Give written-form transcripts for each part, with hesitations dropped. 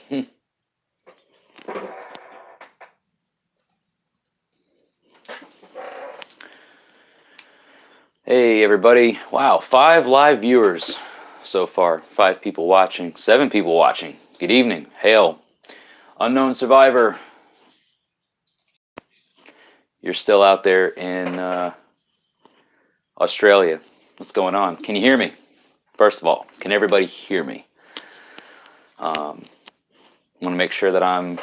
Hey everybody. Wow, 5 live viewers so far. 5 people watching, 7 people watching. Good evening. Hail. Unknown survivor. You're still out there in Australia. What's going on? Can you hear me? First of all, can everybody hear me? I want to make sure that I'm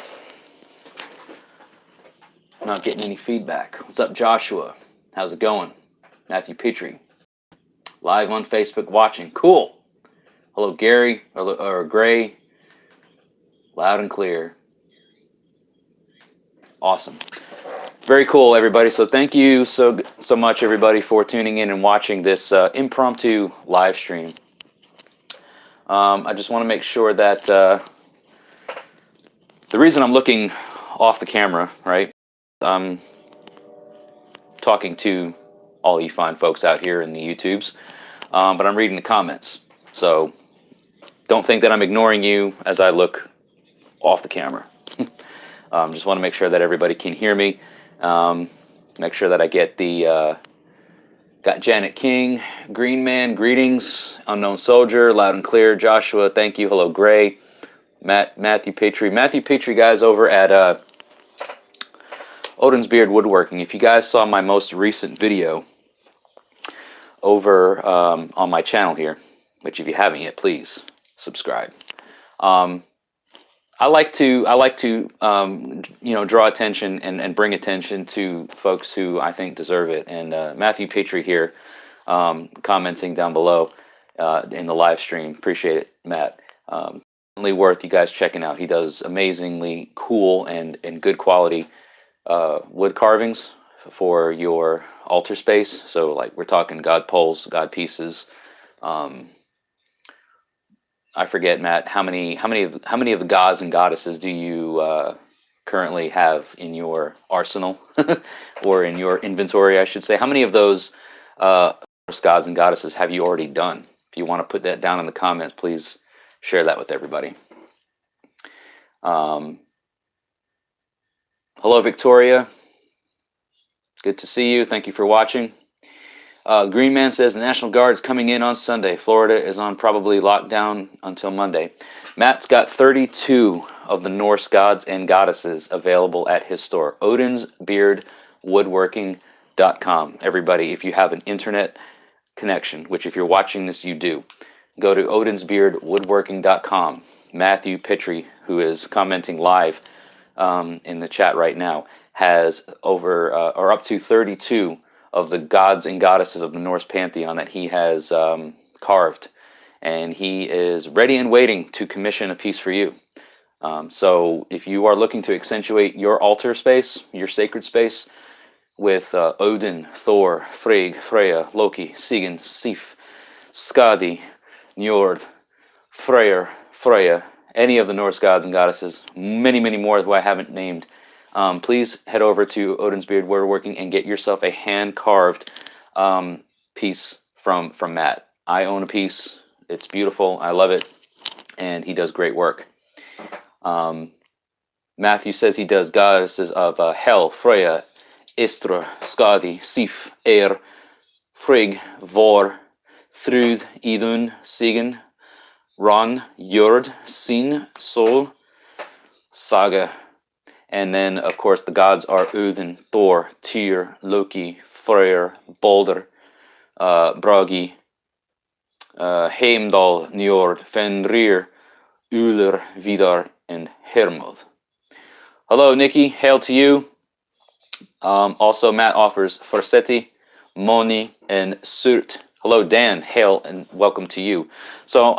not getting any feedback. What's up, Joshua? How's it going? Matthew Petrie. Live on Facebook watching. Cool. Hello, Gary or Gray. Loud and clear. Awesome. Very cool, everybody. So thank you so much, everybody, for tuning in and watching this impromptu live stream. I just want to make sure that the reason I'm looking off the camera, right? I'm talking to all you fine folks out here in the YouTubes, but I'm reading the comments. So don't think that I'm ignoring you as I look off the camera. Just want to make sure that everybody can hear me. Make sure that I get the got Janet King, Green Man, greetings, Unknown Soldier, loud and clear. Joshua, thank you. Hello, Gray. Matthew Petrie, guys, over at Odin's Beard Woodworking. If you guys saw my most recent video over on my channel here, which if you haven't yet, please subscribe. I like to you know, draw attention and bring attention to folks who I think deserve it. And Matthew Petrie here, commenting down below in the live stream. Appreciate it, Matt. Definitely worth you guys checking out. He does amazingly cool and good quality wood carvings for your altar space. So like we're talking God poles, God pieces. I forget, Matt, how many of the gods and goddesses do you currently have in your arsenal or in your inventory, I should say? How many of those gods and goddesses have you already done? If you want to put that down in the comments, please share that with everybody. Hello, Victoria. Good to see you. Thank you for watching. Green Man says the National Guard's coming in on Sunday. Florida is on probably lockdown until Monday. Matt's got 32 of the Norse gods and goddesses available at his store, odinsbeardwoodworking.com. Everybody, if you have an internet connection, which if you're watching this, you do, go to odinsbeardwoodworking.com. Matthew Petrie, who is commenting live in the chat right now, has over or up to 32 of the gods and goddesses of the Norse pantheon that he has carved, and he is ready and waiting to commission a piece for you. So if you are looking to accentuate your altar space, your sacred space, with Odin, Thor, Frigg, Freya, Loki, Sigyn, Sif, Skadi, Njord, Freyr, Freya, any of the Norse gods and goddesses, many more who I haven't named, please head over to Odin's Beard Woodworking and get yourself a hand-carved piece from Matt. I own a piece. It's beautiful. I love it. And he does great work. Matthew says he does goddesses of Hel, Freya, Istra, Skadi, Sif, Eir, Frigg, Vor, Thrud, Idun, Sigyn, Ron, Jord, Sin, Sol, Saga. And then, of course, the gods are Odin, Thor, Tyr, Loki, Freyr, Balder, Bragi, Heimdall, Njord, Fenrir, Uller, Vidar, and Hermod. Hello, Nikki. Hail to you. Also, Matt offers Forsetti, Moni, and Surt. Hello, Dan. Hail and welcome to you. So,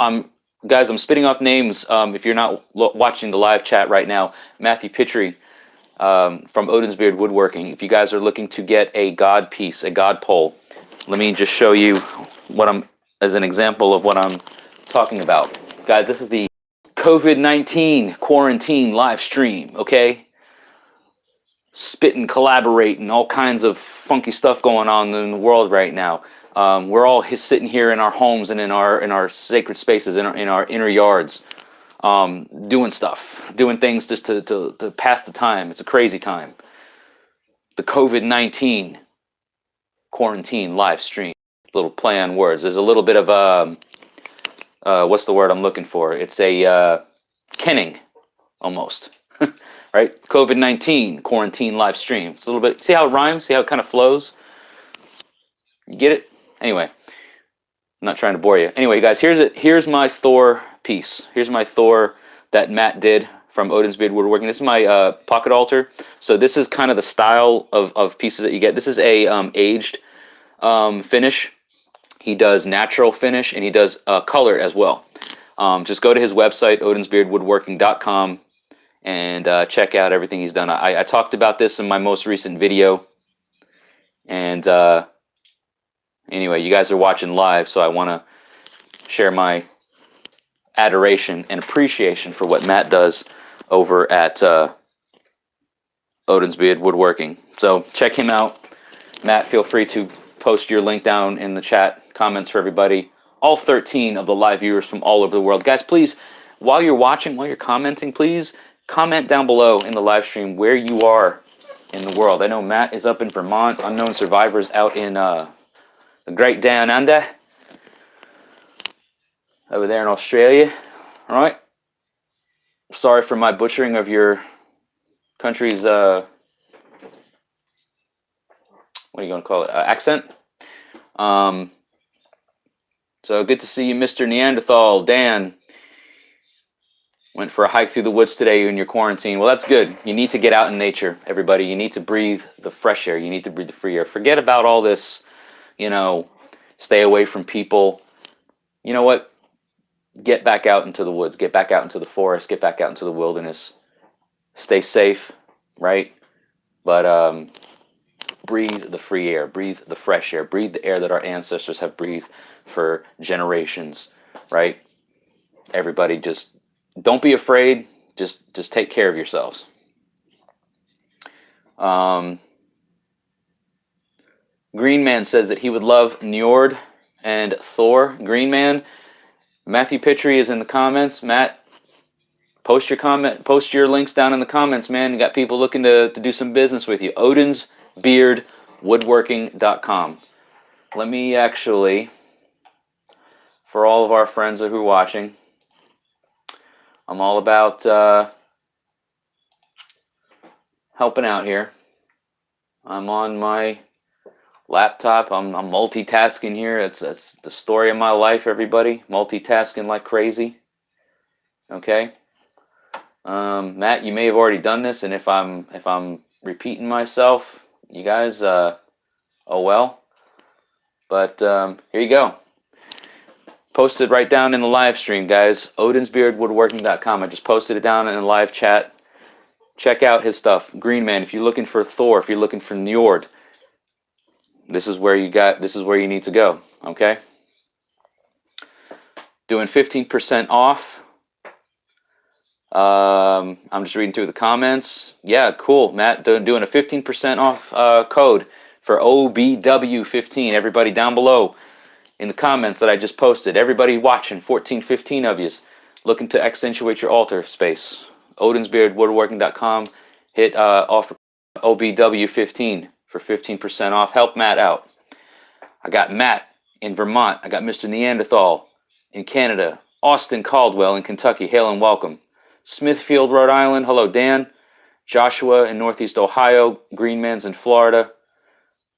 guys, I'm spitting off names. If you're not watching the live chat right now, Matthew Petrie from Odin's Beard Woodworking. If you guys are looking to get a god piece, a god pole, let me just show you as an example of what I'm talking about. Guys, this is the COVID-19 quarantine live stream, okay? Spitting, collaborating, all kinds of funky stuff going on in the world right now. We're all sitting here in our homes and in our sacred spaces, in our inner yards, doing stuff, doing things just to pass the time. It's a crazy time. The COVID-19 quarantine live stream. Little play on words. There's a little bit of what's the word I'm looking for? It's a kenning almost, right? COVID-19 quarantine live stream. It's a little bit. See how it rhymes? See how it kind of flows? You get it? Anyway, I'm not trying to bore you. Anyway, guys, here's my Thor piece. Here's my Thor that Matt did from Odin's Beard Woodworking. This is my pocket altar. So this is kind of the style of pieces that you get. This is a aged finish. He does natural finish and he does color as well. Just go to his website, odinsbeardwoodworking.com, and check out everything he's done. I talked about this in my most recent video. And anyway, you guys are watching live, so I want to share my adoration and appreciation for what Matt does over at Odin's Beard Woodworking. So check him out. Matt, feel free to post your link down in the chat comments for everybody. All 13 of the live viewers from all over the world. Guys, please, while you're watching, while you're commenting, please comment down below in the live stream where you are in the world. I know Matt is up in Vermont. Unknown Survivors out in the Great Down Under. Over there in Australia. All right. Sorry for my butchering of your country's, what are you going to call it, accent. So good to see you, Mr. Neanderthal. Dan went for a hike through the woods today in your quarantine. Well, that's good. You need to get out in nature, everybody. You need to breathe the fresh air. You need to breathe the free air. Forget about all this, you know, stay away from people. You know what? Get back out into the woods. Get back out into the forest. Get back out into the wilderness. Stay safe, right? But breathe the free air. Breathe the fresh air. Breathe the air that our ancestors have breathed for generations, right? Everybody just don't be afraid. Just take care of yourselves. Green Man says that he would love Njord and Thor. Green Man, Matthew Pitry is in the comments. Matt, post your links down in the comments, man. You got people looking to do some business with you. Odinsbeardwoodworking.com. Let me actually, for all of our friends who are watching, I'm all about helping out here. I'm on my laptop. I'm multitasking here. It's the story of my life, everybody. Multitasking like crazy. Okay. Matt, you may have already done this, and if I'm repeating myself, you guys, oh well. But here you go. Posted right down in the live stream, guys. Odinsbeardwoodworking.com. I just posted it down in the live chat. Check out his stuff. Green Man, if you're looking for Thor, if you're looking for Njord, this is where you need to go. Okay. Doing 15% off. I'm just reading through the comments. Yeah, cool, Matt. Doing a 15% off code for OBW15. Everybody down below in the comments that I just posted. Everybody watching, 15 of you, looking to accentuate your altar space. Odinsbeardwoodworking.com. Hit offer OBW15 for 15% off. Help Matt out. I got Matt in Vermont. I got Mr. Neanderthal in Canada. Austin Caldwell in Kentucky. Hail and welcome. Smithfield, Rhode Island. Hello, Dan. Joshua in Northeast Ohio. Green Man's in Florida.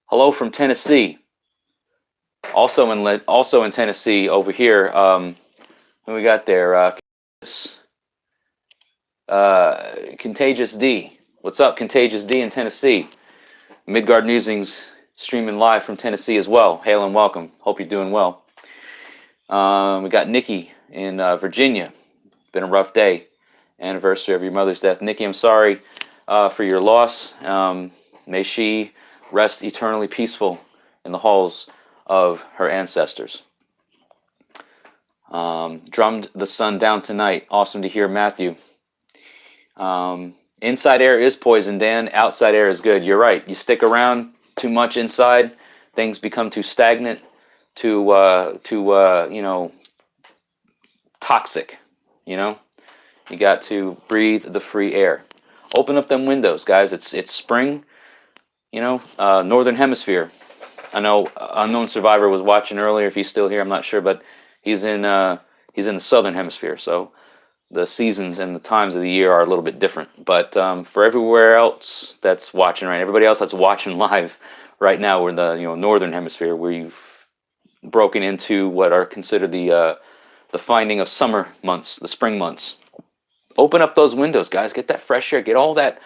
Hello from Tennessee. Also in Tennessee over here. Who we got there? Contagious D. What's up, Contagious D in Tennessee? Midgard Musings streaming live from Tennessee as well. Hail and welcome. Hope you're doing well. We got Nikki in Virginia. Been a rough day. Anniversary of your mother's death. Nikki, I'm sorry for your loss. May she rest eternally peaceful in the halls of her ancestors. Drummed the sun down tonight. Awesome to hear, Matthew. Inside air is poison, Dan. Outside air is good. You're right. You stick around too much inside, things become too stagnant, too you know, toxic. You know, You got to breathe the free air. Open up them windows, guys. It's spring, northern hemisphere. I know Unknown Survivor was watching earlier. If he's still here, I'm not sure, but he's in the southern hemisphere. So the seasons and the times of the year are a little bit different. But for everywhere else that's watching, right, everybody else that's watching live right now, we're in the northern hemisphere. We've broken into what are considered the finding of summer months, the spring months. Open up those windows, guys. Get that fresh air. Get all that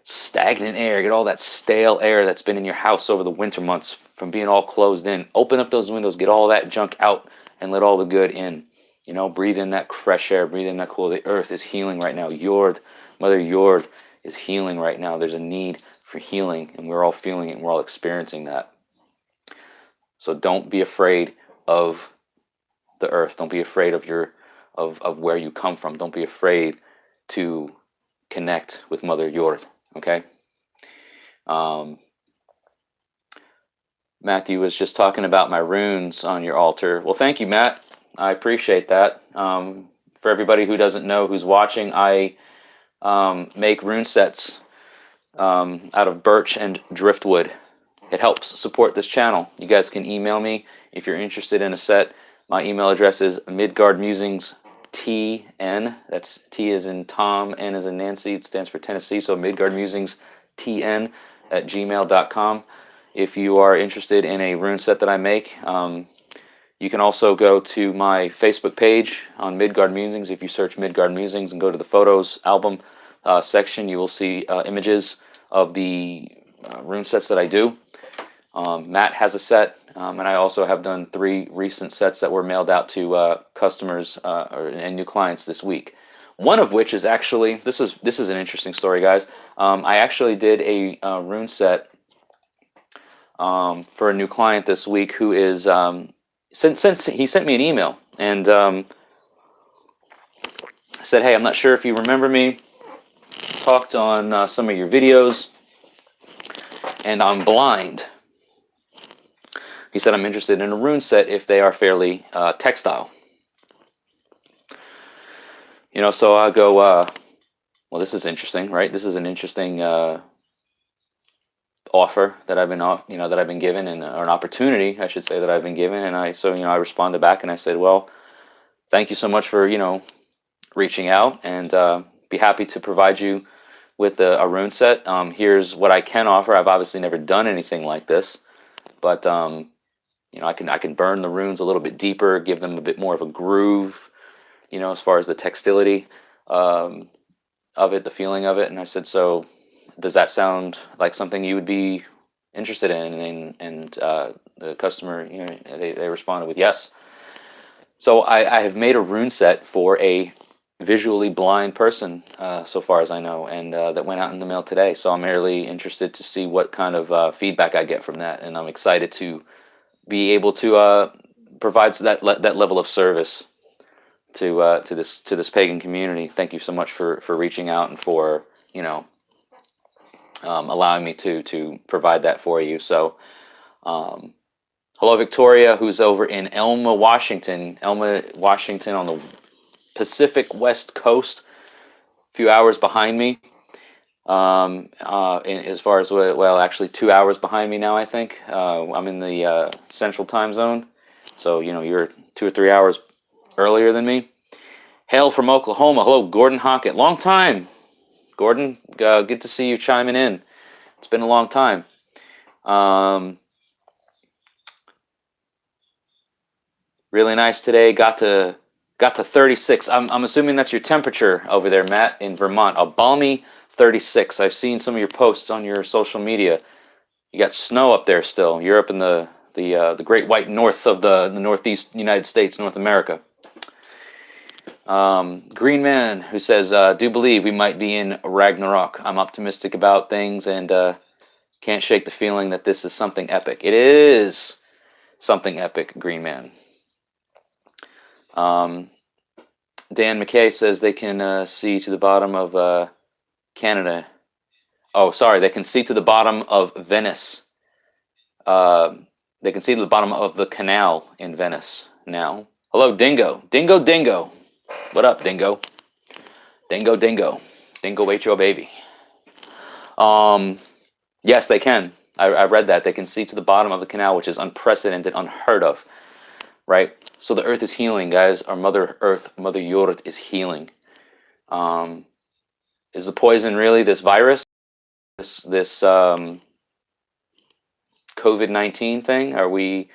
stagnant air. Get all that stale air that's been in your house over the winter months from being all closed in. Open up those windows. Get all that junk out and let all the good in. Breathe in that fresh air. Breathe in that cool. The earth is healing right now. Mother Yord is healing right now. There's a need for healing, and we're all feeling it, and we're all experiencing that. So don't be afraid of the earth. Don't be afraid of of where you come from. Don't be afraid to connect with Mother Yord. Okay. Matthew was just talking about my runes on your altar. Well, thank you, Matt. I appreciate that. For everybody who doesn't know, who's watching, I make rune sets out of birch and driftwood. It helps support this channel. You guys can email me if you're interested in a set. My email address is midgardmusingstn. That's T as in Tom, N as in Nancy. It stands for Tennessee. So midgardmusingstn@gmail.com. If you are interested in a rune set that I make, you can also go to my Facebook page on Midgard Musings. If you search Midgard Musings and go to the photos album section, you will see images of the rune sets that I do. Matt has a set, and I also have done 3 recent sets that were mailed out to customers and new clients this week. One of which is actually, this is an interesting story, guys. I actually did a rune set for a new client this week who is, since he sent me an email and said, hey, I'm not sure if you remember me, talked on some of your videos, and I'm blind. He said, I'm interested in a rune set if they are fairly textile. So I go, well, this is interesting, right? This is an interesting offer that I've been that I've been given, and or an opportunity, I should say, that I've been given. And I responded back and I said, well, thank you so much for reaching out, and be happy to provide you with a rune set. Here's what I can offer. I've obviously never done anything like this, but I can burn the runes a little bit deeper, give them a bit more of a groove, as far as the textility of it, the feeling of it. And I said, so does that sound like something you would be interested in? And the customer, they responded with yes. So I have made a rune set for a visually blind person, so far as I know, and that went out in the mail today. So I'm really interested to see what kind of feedback I get from that, and I'm excited to be able to provide that level of service to this pagan community. Thank you so much for reaching out and for allowing me to provide that for you. So hello, Victoria, who's over in Elma, Washington. Elma, Washington, on the Pacific West Coast, a few hours behind me. As far as, well, actually 2 hours behind me now, I think. I'm in the Central Time Zone, so you're 2 or 3 hours earlier than me. Hail from Oklahoma. Hello, Gordon Hockett. Long time, Gordon. Good to see you chiming in. It's been a long time. Really nice today. Got to 36. I'm assuming that's your temperature over there, Matt, in Vermont. A balmy 36. I've seen some of your posts on your social media. You got snow up there still. You're up in the great white north of the northeast United States, North America. Green Man, who says, do believe we might be in Ragnarok. I'm optimistic about things and can't shake the feeling that this is something epic. It is something epic, Green Man. Dan McKay says they can see to the bottom of Canada. Oh, sorry, they can see to the bottom of Venice. They can see to the bottom of the canal in Venice now. Hello, Dingo. Dingo. What up, Dingo? Dingo, dingo. Dingo ate your baby. Yes, they can. I read that. They can see to the bottom of the canal, which is unprecedented, unheard of, right? So the earth is healing, guys. Our Mother Earth, Mother Yord, is healing. Is the poison really this virus, this COVID-19 thing? Are we,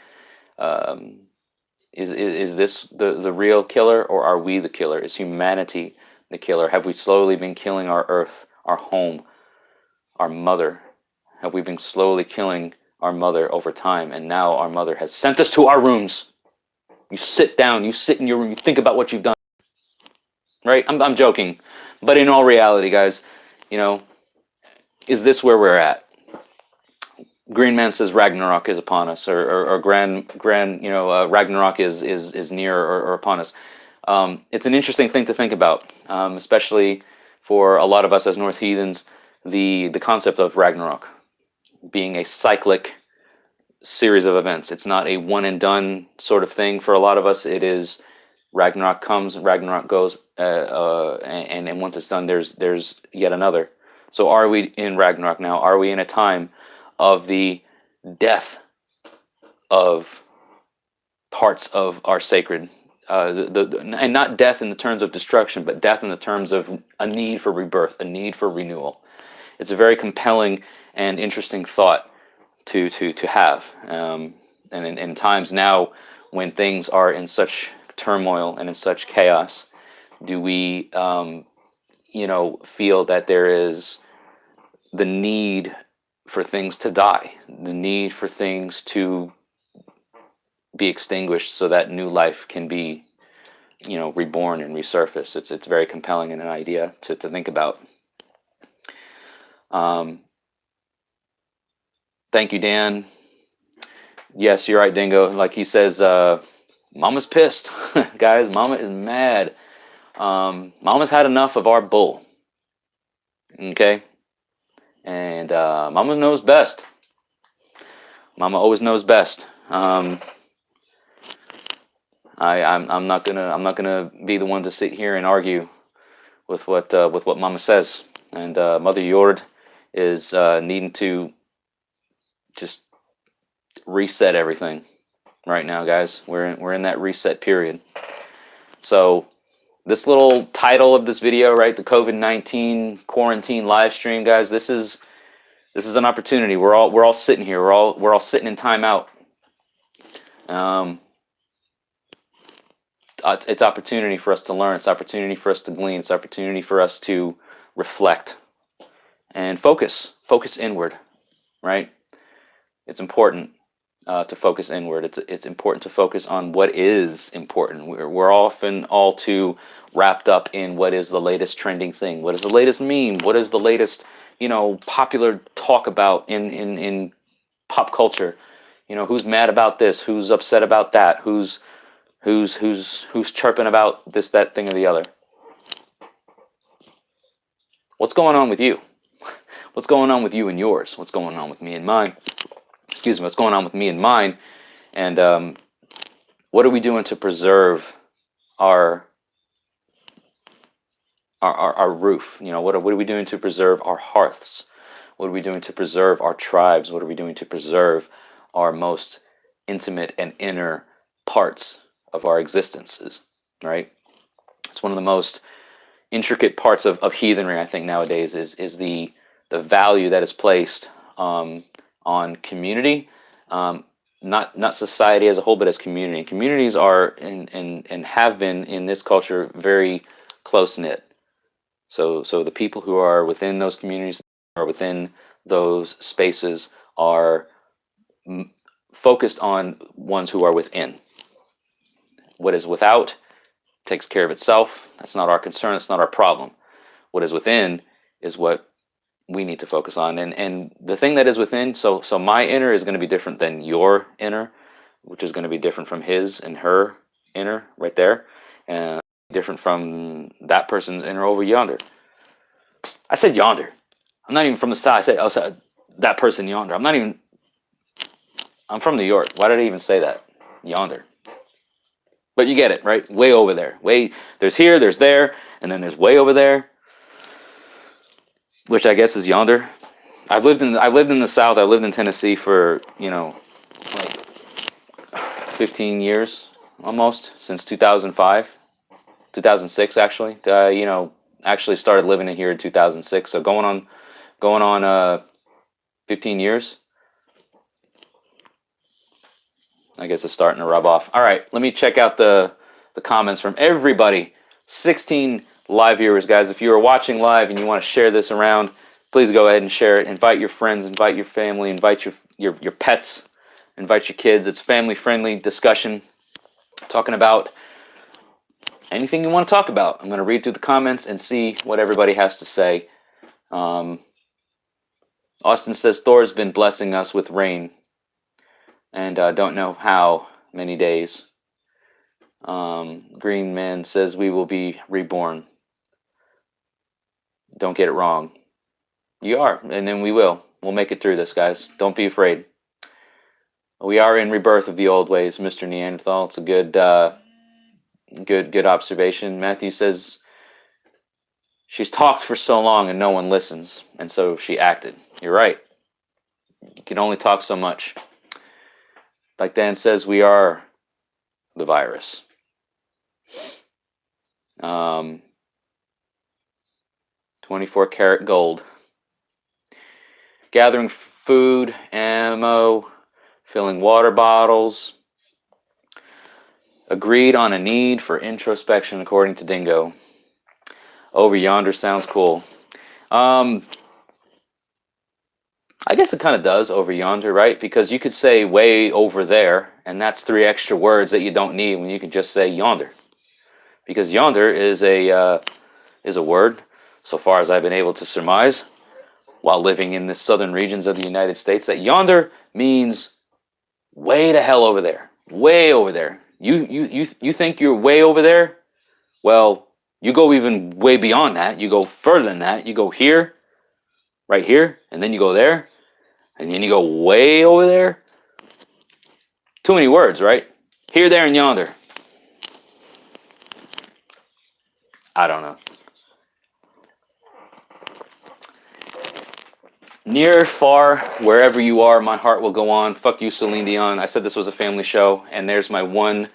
is this the real killer, or are we the killer? Is humanity the killer? Have we slowly been killing our earth, our home, our mother? Have we been slowly killing our mother over time? And now our mother has sent us to our rooms. You sit down, you sit in your room, you think about what you've done. Right? I'm joking. But in all reality, guys, you know, is this where we're at? Green Man says Ragnarok is upon us, or Ragnarok is near or upon us. It's an interesting thing to think about, especially for a lot of us as North heathens. The concept of Ragnarok being a cyclic series of events. It's not a one and done sort of thing for a lot of us. It is Ragnarok comes, Ragnarok goes, and once it's done, there's yet another. So are we in Ragnarok now? Are we in a time of the death of parts of our sacred, and not death in the terms of destruction, but death in the terms of a need for rebirth, a need for renewal? It's a very compelling and interesting thought to have. And in times now when things are in such turmoil and in such chaos, do we, feel that there is the need for things to die, the need for things to be extinguished so that new life can be, reborn and resurface? It's very compelling and an idea to think about. Thank you, Dan. Yes, you're right, Dingo. Like he says, Mama's pissed. Guys, Mama is mad. Mama's had enough of our bull. Okay? And Mama knows best. Mama always knows best. I'm not gonna be the one to sit here and argue with what Mama says. And Mother Yord is needing to just reset everything right now, guys. We're in that reset period. So this little title of this video, right, the COVID-19 quarantine live stream, guys, this is an opportunity. We're all sitting here. We're all sitting in timeout. It's opportunity for us to learn. It's opportunity for us to glean. It's opportunity for us to reflect and focus inward, right? It's important to focus inward. It's important to focus on what is important. We're often all too wrapped up in what is the latest trending thing. What is the latest meme? What is the latest, popular talk about in pop culture? Who's mad about this? Who's upset about that? Who's chirping about this, that, thing, or the other? What's going on with you? What's going on with you and yours? What's going on with me and mine? Excuse me, what's going on with me and mine? And what are we doing to preserve our roof? What are we doing to preserve our hearths? What are we doing to preserve our tribes? What are we doing to preserve our most intimate and inner parts of our existences, right? It's one of the most intricate parts of heathenry, I think, nowadays is the value that is placed on community, not society as a whole, but as community. And communities are and have been in this culture very close knit. So the people who are within those communities or within those spaces are focused on ones who are within. What is without takes care of itself. That's not our concern. It's not our problem. What is within is what we need to focus on. And the thing that is within, so my inner is going to be different than your inner, which is going to be different from his and her inner right there, and different from that person's inner over yonder. I said yonder. I'm not even from the south. I said that person yonder. I'm from New York. Why did I even say that? Yonder. But you get it, right? Way over there. There's here, there's there, and then there's way over there. which I guess is yonder. I've lived in the South. I lived in Tennessee for, like 15 years almost, since 2005, 2006 actually. Actually started living in here in 2006. So going on 15 years. I guess it's starting to rub off. All right, let me check out the comments from everybody. 16 live viewers, guys. If you are watching live and you want to share this around, please go ahead and share it. Invite your friends, invite your family, invite your pets, invite your kids. It's family-friendly discussion, talking about anything you want to talk about. I'm going to read through the comments and see what everybody has to say. Austin says, Thor's been blessing us with rain, and don't know how many days. Green Man says, we will be reborn. Don't get it wrong. You are, and then we will. We'll make it through this, guys. Don't be afraid. We are in rebirth of the old ways, Mr. Neanderthal. It's a good observation. Matthew says, she's talked for so long and no one listens, and so she acted. You're right. You can only talk so much. Like Dan says, we are the virus. 24 karat gold. Gathering food, ammo, filling water bottles. Agreed on a need for introspection, according to Dingo. Over yonder sounds cool. I guess it kind of does, over yonder, right? Because you could say way over there, and that's 3 extra words that you don't need when you can just say yonder. Because yonder is a word, so far as I've been able to surmise, while living in the southern regions of the United States, that yonder means way the hell over there. Way over there. You think you're way over there? Well, you go even way beyond that. You go further than that. You go here, right here, and then you go there, and then you go way over there. Too many words, right? Here, there, and yonder. I don't know. Near, far, wherever you are, my heart will go on. Fuck you, Celine Dion. I said this was a family show, and there's my one,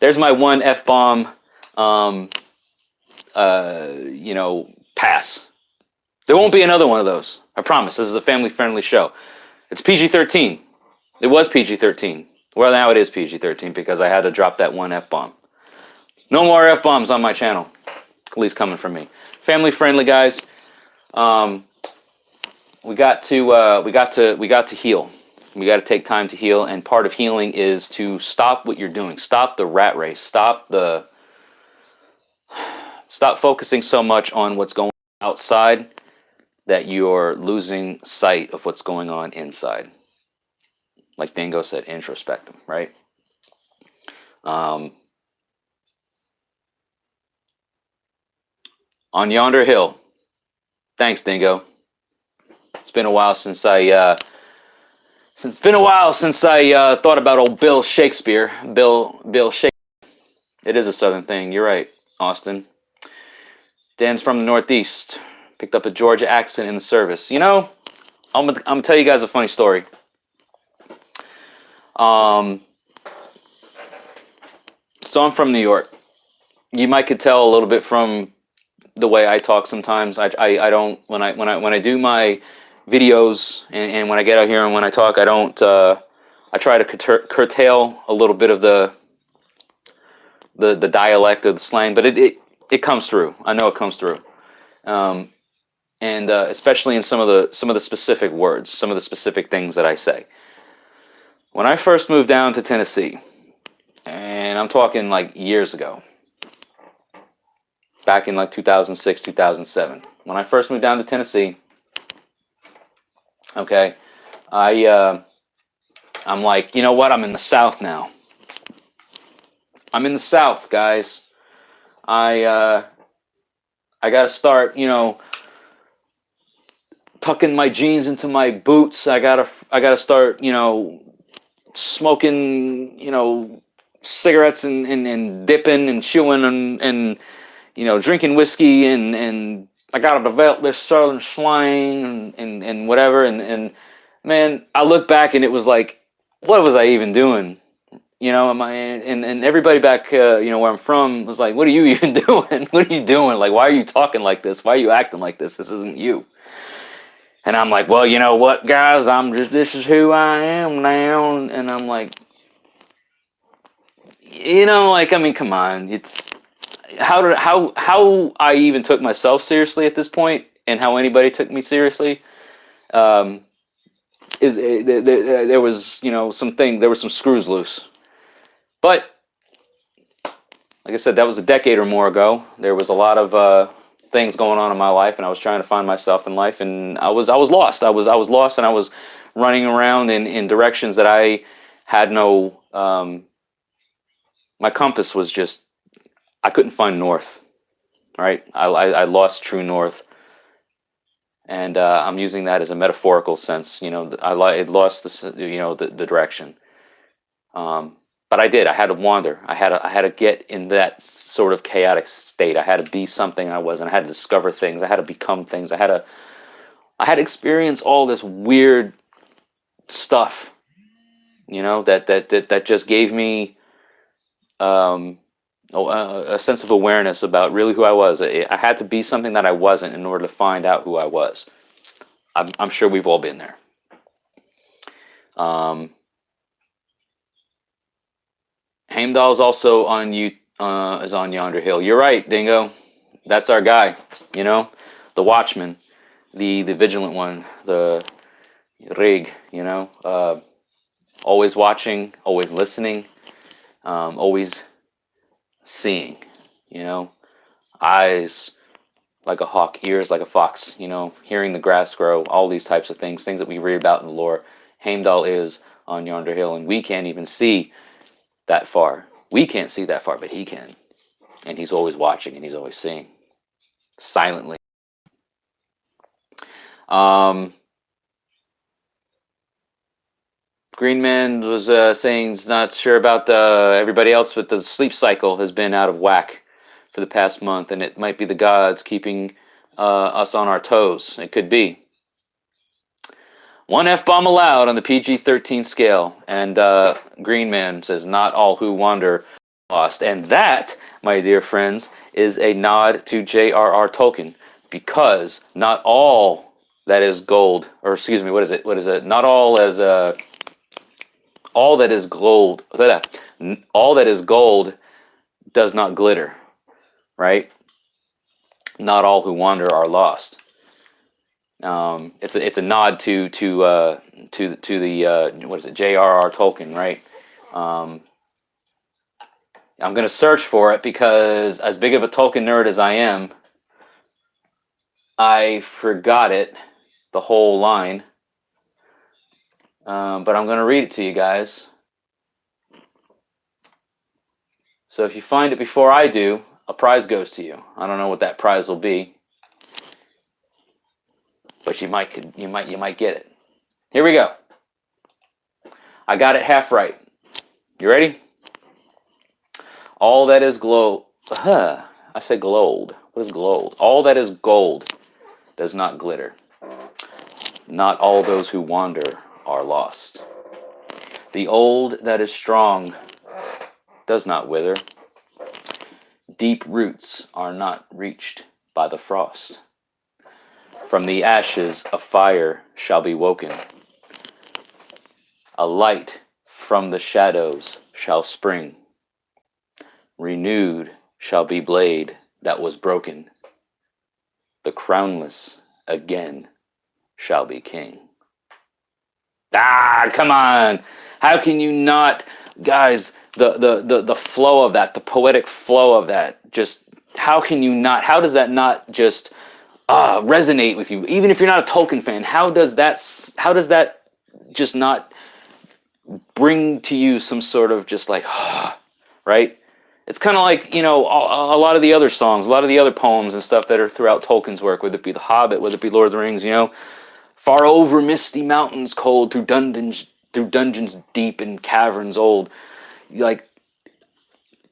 there's my one F-bomb, pass. There won't be another one of those. I promise. This is a family-friendly show. It's PG-13. It was PG-13. Well, now it is PG-13 because I had to drop that one F-bomb. No more F-bombs on my channel. At least coming from me. Family-friendly, guys. We got to heal. We got to take time to heal, and part of healing is to stop what you're doing. Stop the rat race. Stop focusing so much on what's going on outside that you're losing sight of what's going on inside. Like Dingo said, introspective, right? On yonder hill. Thanks, Dingo. It's been a while since I thought about old Bill Shakespeare. Bill Shakespeare. It is a southern thing. You're right, Austin. Dan's from the Northeast. Picked up a Georgia accent in the service. You know, I'm gonna tell you guys a funny story. So I'm from New York. You might could tell a little bit from the way I talk sometimes. I don't, when I do my videos and when I get out here and when I talk, I don't, I try to curtail a little bit of the dialect or the slang, but it comes through. I know it comes through. And especially in some of the specific words, some of the specific things that I say. When I first moved down to Tennessee, and I'm talking like years ago, back in like 2006, 2007, when I first moved down to Tennessee, okay, I'm like, you know what? I'm in the South now. I'm in the South, guys. I got to start, tucking my jeans into my boots. I gotta start, smoking, cigarettes and dipping and chewing and drinking whiskey and I gotta develop this southern slang and whatever. And man, I look back and it was like, what was I even doing? You know, and everybody back, where I'm from was like, what are you even doing? What are you doing? Like, why are you talking like this? Why are you acting like this? This isn't you. And I'm like, well, you know what, guys? This is who I am now. And I'm like, I mean, come on. It's how I even took myself seriously at this point, and how anybody took me seriously. Um, there was, there were some screws loose. But like I said, that was a decade or more ago. There was a lot of things going on in my life, and I was trying to find myself in life, and I was lost. I was lost, and I was running around in directions that I had no. My compass was just, I couldn't find north. Right, I lost true north, and I'm using that as a metaphorical sense. I lost the direction. But I did. I had to wander. I had to get in that sort of chaotic state. I had to be something I wasn't. I had to discover things. I had to become things. I had to experience all this weird stuff. That just gave me a sense of awareness about really who I was. I had to be something that I wasn't in order to find out who I was. I'm sure we've all been there. Heimdall's also on is on yonder hill. You're right, Dingo. That's our guy. The watchman, the vigilant one, the rig. Always watching, always listening, always seeing. Eyes like a hawk, ears like a fox. Hearing the grass grow. All these types of things that we read about in the lore. Heimdall is on yonder hill, and we can't even see that far. We can't see that far, but he can. And he's always watching, and he's always seeing. Silently. Green Man was saying he's not sure about everybody else, but the sleep cycle has been out of whack for the past month, and it might be the gods keeping us on our toes. It could be. One F-bomb allowed on the PG-13 scale. And Green Man says, not all who wander lost. And that, my dear friends, is a nod to J.R.R. Tolkien. Because not all that is gold, or excuse me, what is it? Not all as all that is gold. All that is gold does not glitter, right? Not all who wander are lost. It's a nod to the what is it, J.R.R. Tolkien, right? I'm gonna search for it because as big of a Tolkien nerd as I am, I forgot it, the whole line. But I'm gonna read it to you guys. So if you find it before I do, a prize goes to you. I don't know what that prize will be, but you might get it. Here we go. I got it half right. You ready? All that is I said glowed. What is glowed? All that is gold does not glitter. Not all those who wander are lost. The old that is strong does not wither. Deep roots are not reached by the frost. From the ashes a fire shall be woken. A light from the shadows shall spring. Renewed shall be blade that was broken. The crownless again shall be king. Come on. How can you not, guys, the flow of that, the poetic flow of that, just how does that not just resonate with you? Even if you're not a Tolkien fan, how does that just not bring to you some sort of just like, right? It's kind of like, a lot of the other songs, a lot of the other poems and stuff that are throughout Tolkien's work, whether it be The Hobbit, whether it be Lord of the Rings, far over misty mountains cold, through dungeons deep and caverns old. Like,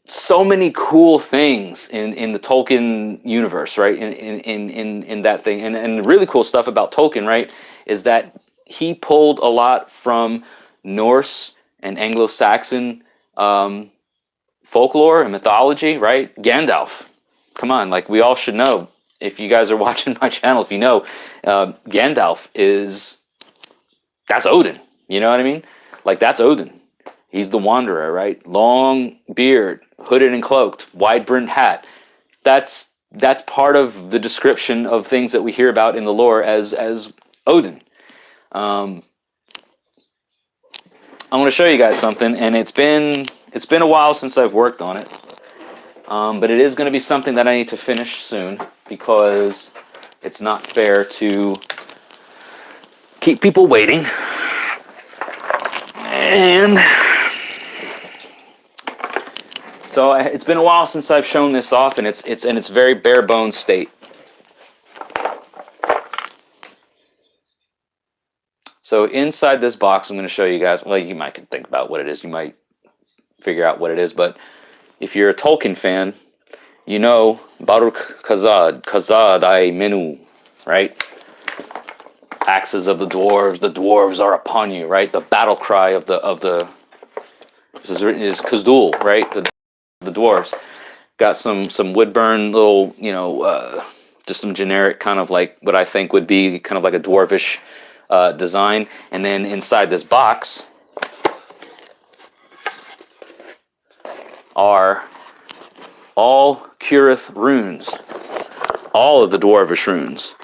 so many cool things in the Tolkien universe, right? In that thing, and the really cool stuff about Tolkien, right, is that he pulled a lot from Norse and Anglo-Saxon folklore and mythology, right? Gandalf, come on, like we all should know. If you guys are watching my channel, if you know, Gandalf is that's Odin. You know what I mean? Like that's Odin. He's the wanderer, right? Long beard, hooded and cloaked, wide-brimmed hat. That's part of the description of things that we hear about in the lore as Odin. I want to show you guys something, and it's been a while since I've worked on it, but it is going to be something that I need to finish soon because it's not fair to keep people waiting. And so it's been a while since I've shown this off, and it's very bare bones state. So inside this box, I'm going to show you guys. Well, you might think about what it is. You might figure out what it is, but if you're a Tolkien fan, you know Baruch Kazad I Menu, right? Axes of the dwarves are upon you, right? The battle cry of the this is written is Khazdul, right? The dwarves got some woodburn little, just some generic kind of like what I think would be kind of like a dwarvish design, and then inside this box are all Kurith runes, all of the dwarvish runes,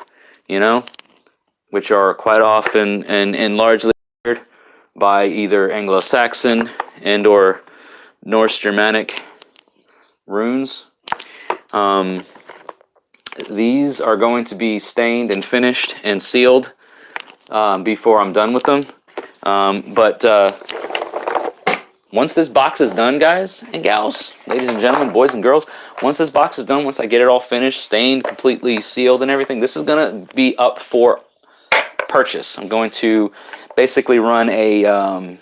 which are quite often and largely by either Anglo-Saxon and or Norse Germanic runes. These are going to be stained and finished and sealed before I'm done with them. But once this box is done, guys and gals, ladies and gentlemen, boys and girls, once this box is done, once I get it all finished, stained, completely sealed and everything, this is going to be up for purchase. I'm going to basically run a, I don't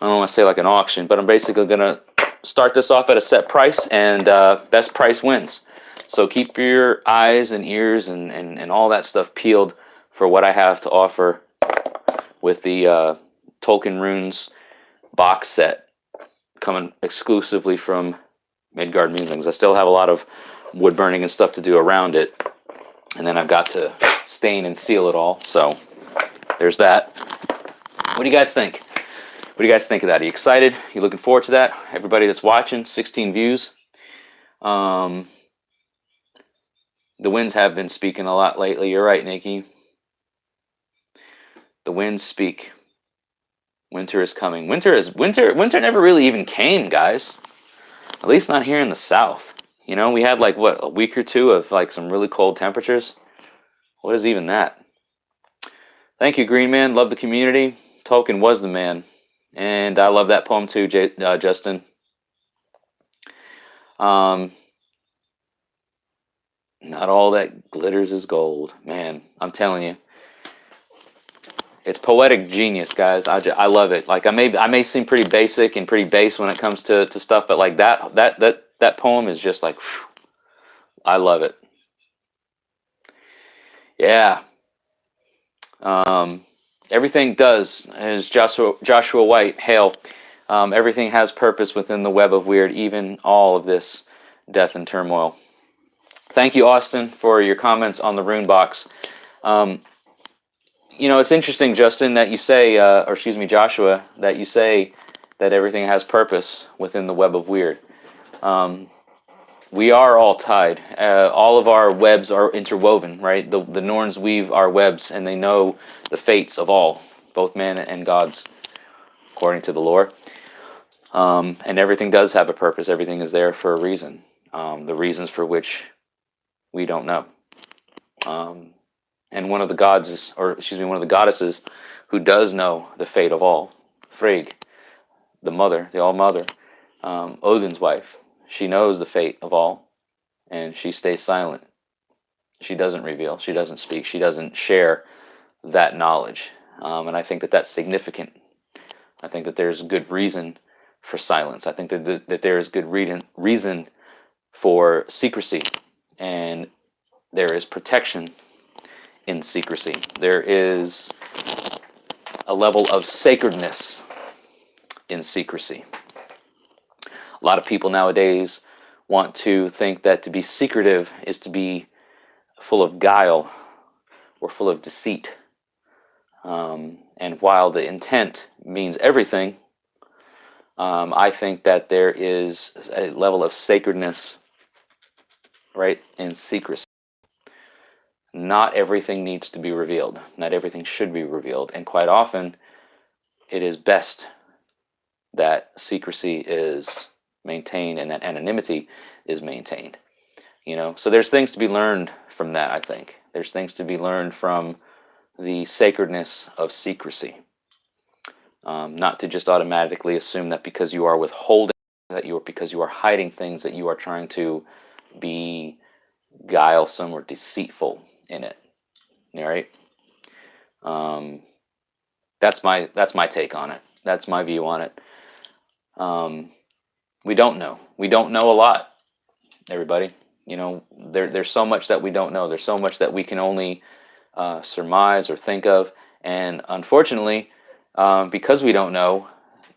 want to say like an auction, but I'm basically going to start this off at a set price, and best price wins. So keep your eyes and ears and all that stuff peeled for what I have to offer with the Tolkien Runes box set coming exclusively from Midgard Musings. I still have a lot of wood burning and stuff to do around it, and then I've got to stain and seal it all. So there's that. What do you guys think? What do you guys think of that? Are you excited? You looking forward to that? Everybody that's watching, 16 views. The winds have been speaking a lot lately. You're right, Nikki. The winds speak. Winter is coming. Winter never really even came, guys. At least not here in the South. We had like what, a week or two of like some really cold temperatures. What is even that? Thank you, Green Man. Love the community. Tolkien was the man. And I love that poem too, Justin. Not all that glitters is gold. Man, I'm telling you. It's poetic genius, guys. I love it. Like I may seem pretty basic and pretty base when it comes to stuff, but like that poem is just like, whew, I love it. Yeah. Everything does, as Joshua White, hail. Everything has purpose within the web of weird, even all of this death and turmoil. Thank you, Austin, for your comments on the rune box. It's interesting, Justin, that you say, Joshua, that you say that everything has purpose within the web of weird. We are all tied. All of our webs are interwoven, right? The Norns weave our webs, and they know the fates of all, both men and gods, according to the lore. And everything does have a purpose. Everything is there for a reason. The reasons for which we don't know. And one of the one of the goddesses who does know the fate of all, Frigg, the mother, the All-Mother, Odin's wife, she knows the fate of all, and she stays silent. She doesn't reveal. She doesn't speak. She doesn't share that knowledge. And I think that that's significant. I think that there's good reason for silence. I think that there is good reason for secrecy, and there is protection in secrecy. There is a level of sacredness in secrecy. A lot of people nowadays want to think that to be secretive is to be full of guile or full of deceit. And while the intent means everything, I think that there is a level of sacredness, right, in secrecy. Not everything needs to be revealed. Not everything should be revealed. And quite often, it is best that secrecy is maintained and that anonymity is maintained. You know, so there's things to be learned from that, I think. There's things to be learned from the sacredness of secrecy. Not to just automatically assume that because you are withholding, because you are hiding things, that you are trying to be guilesome or deceitful in it. All right. That's my take on it. That's my view on it. We don't know. We don't know a lot, everybody. You know, there's so much that we don't know. There's so much that we can only surmise or think of. And unfortunately, because we don't know,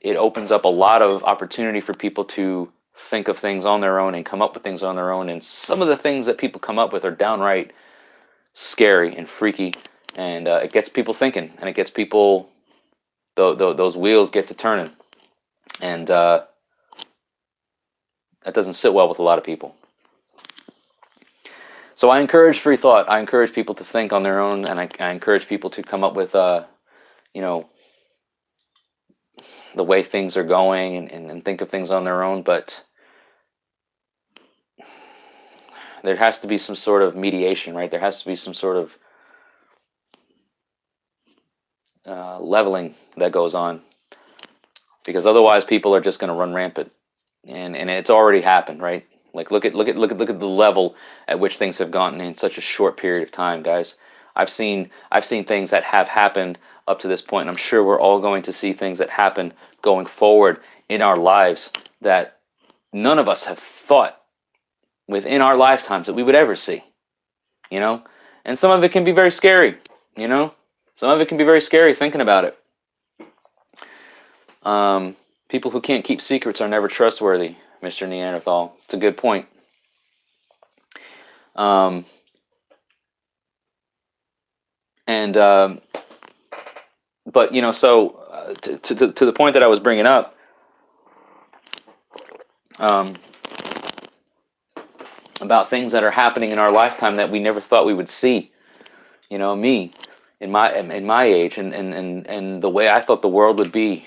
it opens up a lot of opportunity for people to think of things on their own and come up with things on their own. And some of the things that people come up with are downright scary and freaky. And it gets people thinking, and it gets people, those wheels get to turning. And that doesn't sit well with a lot of people. So I encourage free thought. I encourage people to think on their own, and I encourage people to come up with, you know, the way things are going and think of things on their own. But there has to be some sort of mediation, right? There has to be some sort of leveling that goes on, because otherwise people are just going to run rampant, and it's already happened, right? Like look at the level at which things have gotten in such a short period of time, guys. I've seen things that have happened up to this point, and I'm sure we're all going to see things that happen going forward in our lives that none of us have thought within our lifetimes that we would ever see, you know? And some of it can be very scary, you know? Some of it can be very scary thinking about it. People who can't keep secrets are never trustworthy, Mr. Neanderthal. It's a good point. But you know, so to the point that I was bringing up, about things that are happening in our lifetime that we never thought we would see. You know, me in my age, and the way I thought the world would be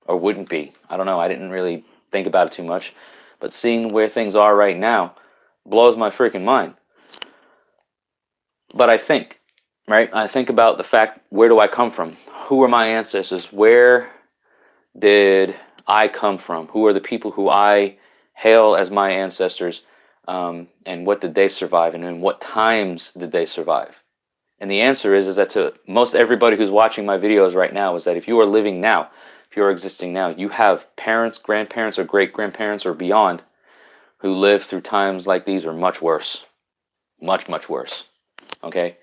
or wouldn't be. I don't know. I didn't really think about it too much, but seeing where things are right now blows my freaking mind. But I think, right? I think about the fact, where do I come from? Who are my ancestors? Where did I come from? Who are the people who I hail as my ancestors? And what did they survive? And in what times did they survive? And the answer is that to most everybody who's watching my videos right now, is that if you are living now, if you're existing now, you have parents, grandparents, or great-grandparents or beyond who lived through times like these, or much worse. Much, much worse. Okay?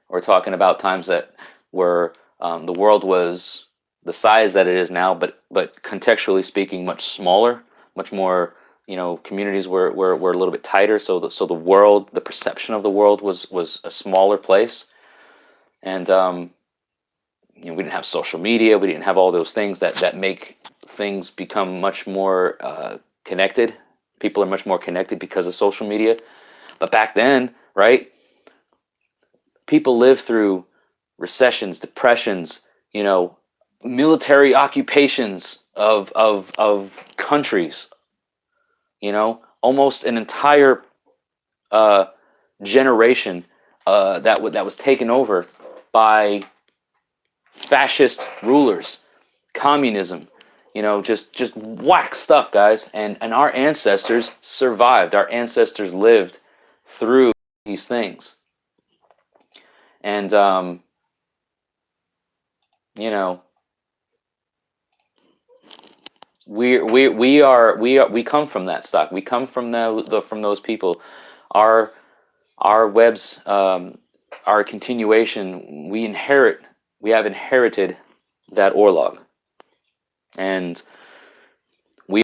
We're talking about times that were, the world was the size that it is now, but contextually speaking, much smaller, much more, you know, communities were a little bit tighter, so the world, the perception of the world was a smaller place. And you know, we didn't have social media, we didn't have all those things that make things become much more connected. People are much more connected because of social media. But back then, right, people lived through recessions, depressions, you know, military occupations of countries, you know, almost an entire generation that was taken over by fascist rulers, communism, you know, just whack stuff, guys. And our ancestors survived. Our ancestors lived through these things. And you know, We come from that stock. We come from from those people. Our our webs our continuation. We have inherited that orlog, and we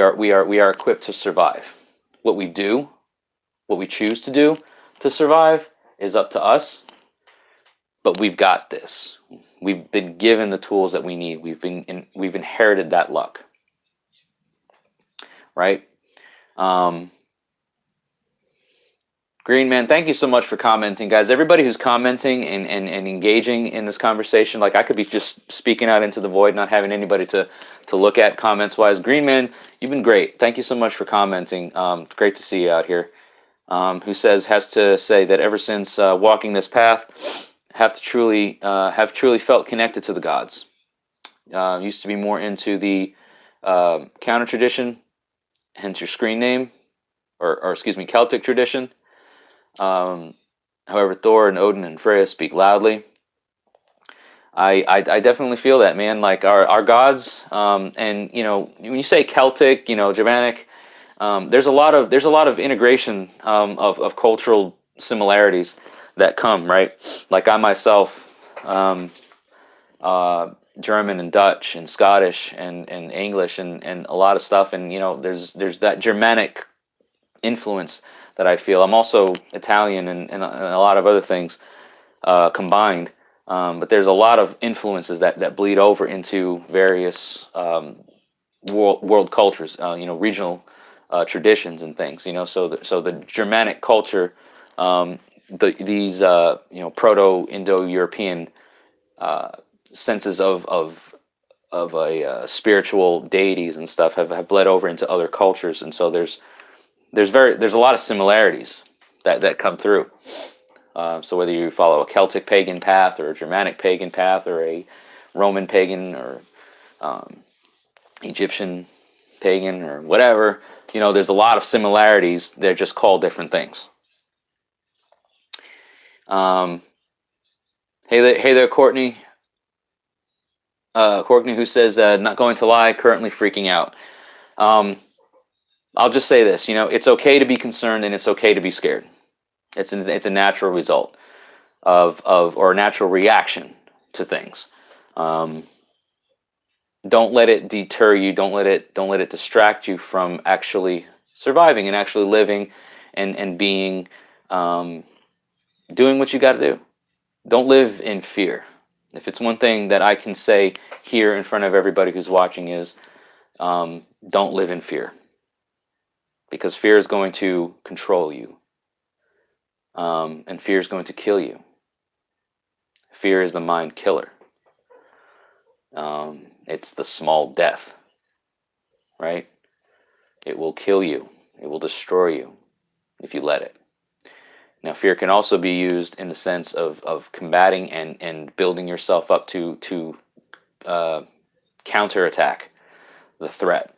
are equipped to survive. What we do, what we choose to do to survive, is up to us. But we've got this. We've been given the tools that we need. We've inherited that luck, right? Green Man, thank you so much for commenting, guys. Everybody who's commenting and engaging in this conversation, like I could be just speaking out into the void, not having anybody to look at comments wise. Green Man, you've been great. Thank you so much for commenting. It's great to see you out here. Who has to say that ever since walking this path, have truly felt connected to the gods. Used to be more into the counter tradition, hence your screen name, or excuse me, Celtic tradition. However, Thor and Odin and Freya speak loudly. I definitely feel that, man. Like our gods, and when you say Celtic, Germanic, there's a lot of integration of cultural similarities that come, right? Like I myself, German and Dutch and Scottish and English and a lot of stuff, and there's that Germanic influence that I feel. I'm also Italian and a lot of other things combined, but there's a lot of influences that bleed over into various world cultures, regional traditions and things. So the Germanic culture, these Proto-Indo-European senses of spiritual deities and stuff have bled over into other cultures, and so there's a lot of similarities that come through. So whether you follow a Celtic pagan path or a Germanic pagan path or a Roman pagan or Egyptian pagan or whatever, there's a lot of similarities. They're just called different things. Hey there, Courtney. Courtney, who says, not going to lie, currently freaking out. I'll just say this, it's okay to be concerned and it's okay to be scared. It's a natural result or a natural reaction to things. Don't let it deter you. Don't let it distract you from actually surviving and actually living and being, doing what you got to do. Don't live in fear. If it's one thing that I can say here in front of everybody who's watching is, don't live in fear. Because fear is going to control you. And fear is going to kill you. Fear is the mind killer. It's the small death, right? It will kill you. It will destroy you if you let it. Now, fear can also be used in the sense of combating and building yourself up to counterattack the threat.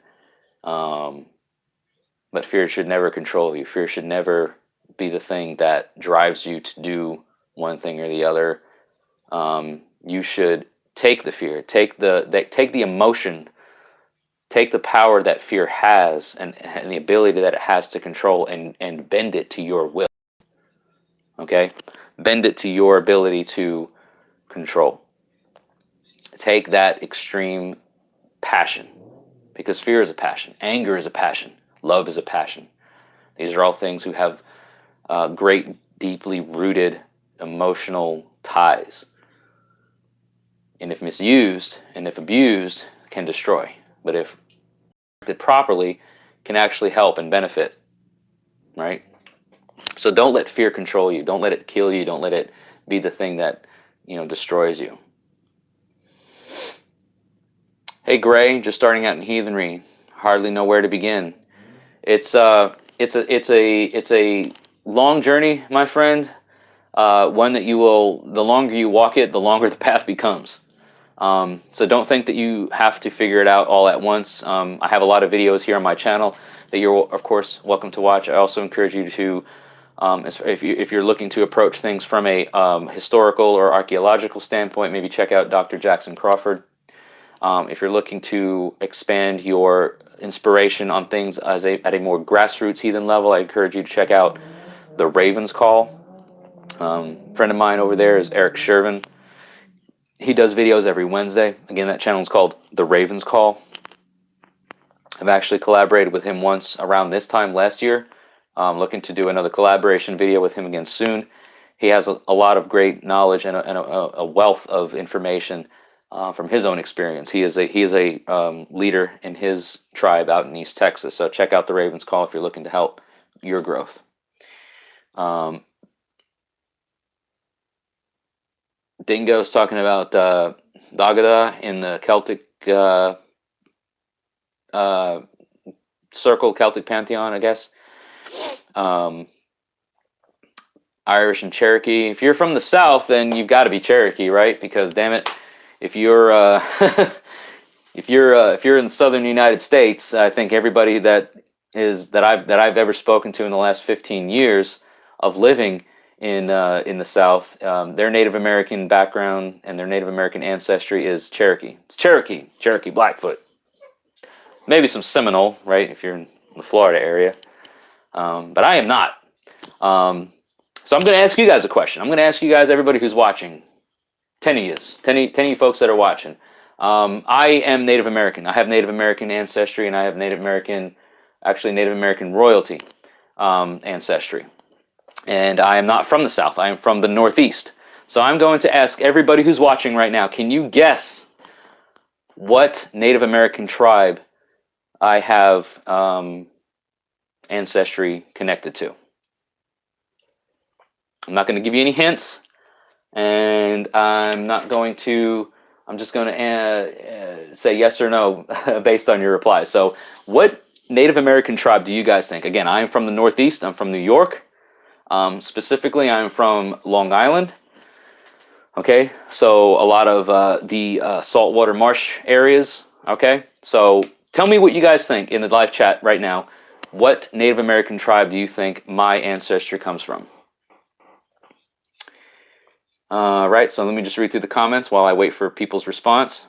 But fear should never control you. Fear should never be the thing that drives you to do one thing or the other. You should take the fear, take the emotion, take the power that fear has and the ability that it has to control and bend it to your will. Okay? Bend it to your ability to control. Take that extreme passion, because fear is a passion. Anger is a passion. Love is a passion. These are all things who have great, deeply rooted emotional ties. And if misused and if abused, can destroy. But if acted properly, can actually help and benefit. Right? So don't let fear control you. Don't let it kill you. Don't let it be the thing that, destroys you. Hey, Gray, just starting out in heathenry. Hardly know where to begin. It's a long journey, my friend. One that the longer you walk it, the longer the path becomes. So don't think that you have to figure it out all at once. I have a lot of videos here on my channel that you're, of course, welcome to watch. I also encourage you to, if you're looking to approach things from a historical or archaeological standpoint, maybe check out Dr. Jackson Crawford. If you're looking to expand your inspiration on things at a more grassroots heathen level, I encourage you to check out The Raven's Call. Friend of mine over there is Eric Shervin. He does videos every Wednesday. Again, that channel is called The Raven's Call. I've actually collaborated with him once around this time last year. I'm looking to do another collaboration video with him again soon. He has a lot of great knowledge and a wealth of information from his own experience. He is a leader in his tribe out in East Texas. So check out The Raven's Call if you're looking to help your growth. Dingo's talking about Dagada in the Celtic circle, Celtic pantheon, I guess. Irish and Cherokee. If you're from the South, then you've got to be Cherokee, right? Because damn it, if you're if you're in the Southern United States, I think everybody that I've ever spoken to in the last 15 years of living in the South, their Native American background and their Native American ancestry is Cherokee. It's Cherokee, Blackfoot. Maybe some Seminole, right, if you're in the Florida area. But I am not. So I'm going to ask you guys a question. I'm going to ask you guys, everybody who's watching, 10 of you folks that are watching. I am Native American. I have Native American ancestry, and I have Native American royalty ancestry. And I am not from the South. I am from the Northeast. So I'm going to ask everybody who's watching right now, can you guess what Native American tribe I have ancestry connected to? I'm not going to give you any hints, and I'm just going to say yes or no based on your reply. So what Native American tribe do you guys think? Again, I'm from the Northeast. I'm from New York. Specifically, I'm from Long Island. Okay, so a lot of the saltwater marsh areas. Okay, so tell me what you guys think in the live chat right now. What Native American tribe do you think my ancestry comes from? Right, so let me just read through the comments while I wait for people's response.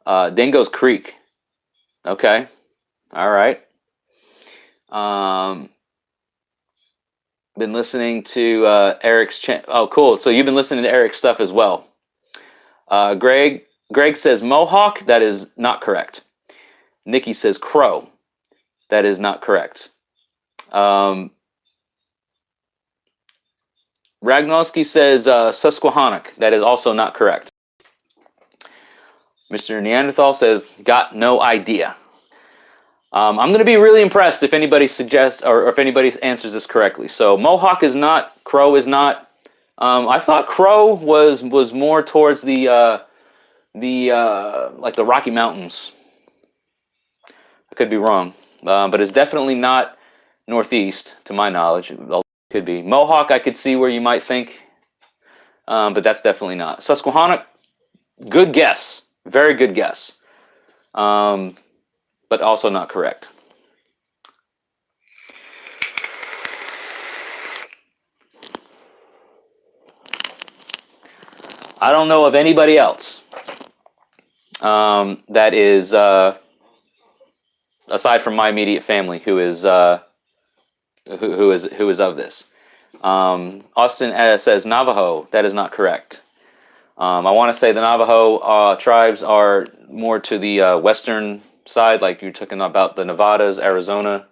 Dingo's Creek. Okay, all right. Been listening to Eric's oh, cool. So you've been listening to Eric's stuff as well. Greg says Mohawk. That is not correct. Nikki says Crow. That is not correct. Ragnowski says Susquehannock. That is also not correct. Mr. Neanderthal says, got no idea. I'm going to be really impressed if anybody suggests or if anybody answers this correctly. So Mohawk is not, Crow is not. I thought Crow was more towards the like the Rocky Mountains. I could be wrong, but it's definitely not Northeast to my knowledge. Could be. Mohawk, I could see where you might think, but that's definitely not. Susquehannock, good guess. Very good guess. But also not correct. I don't know of anybody else that is, aside from my immediate family, who is of this. Austin says Navajo. That is not correct. I want to say the Navajo tribes are more to the western side, like you're talking about the Nevadas, Arizona,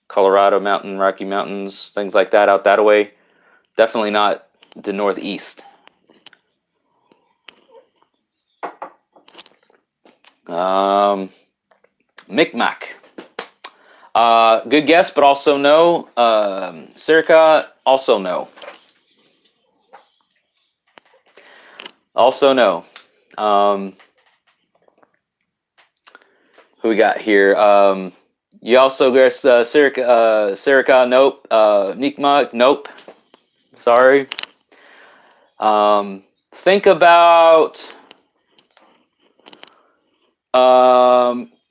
Colorado Mountain, Rocky Mountains, things like that out that way. Definitely not the Northeast. Micmac. Good guess, but also no. Sirka, also no. Also no. Who we got here? You also guess Sirka, nope. Micmac, nope. Sorry. Think about.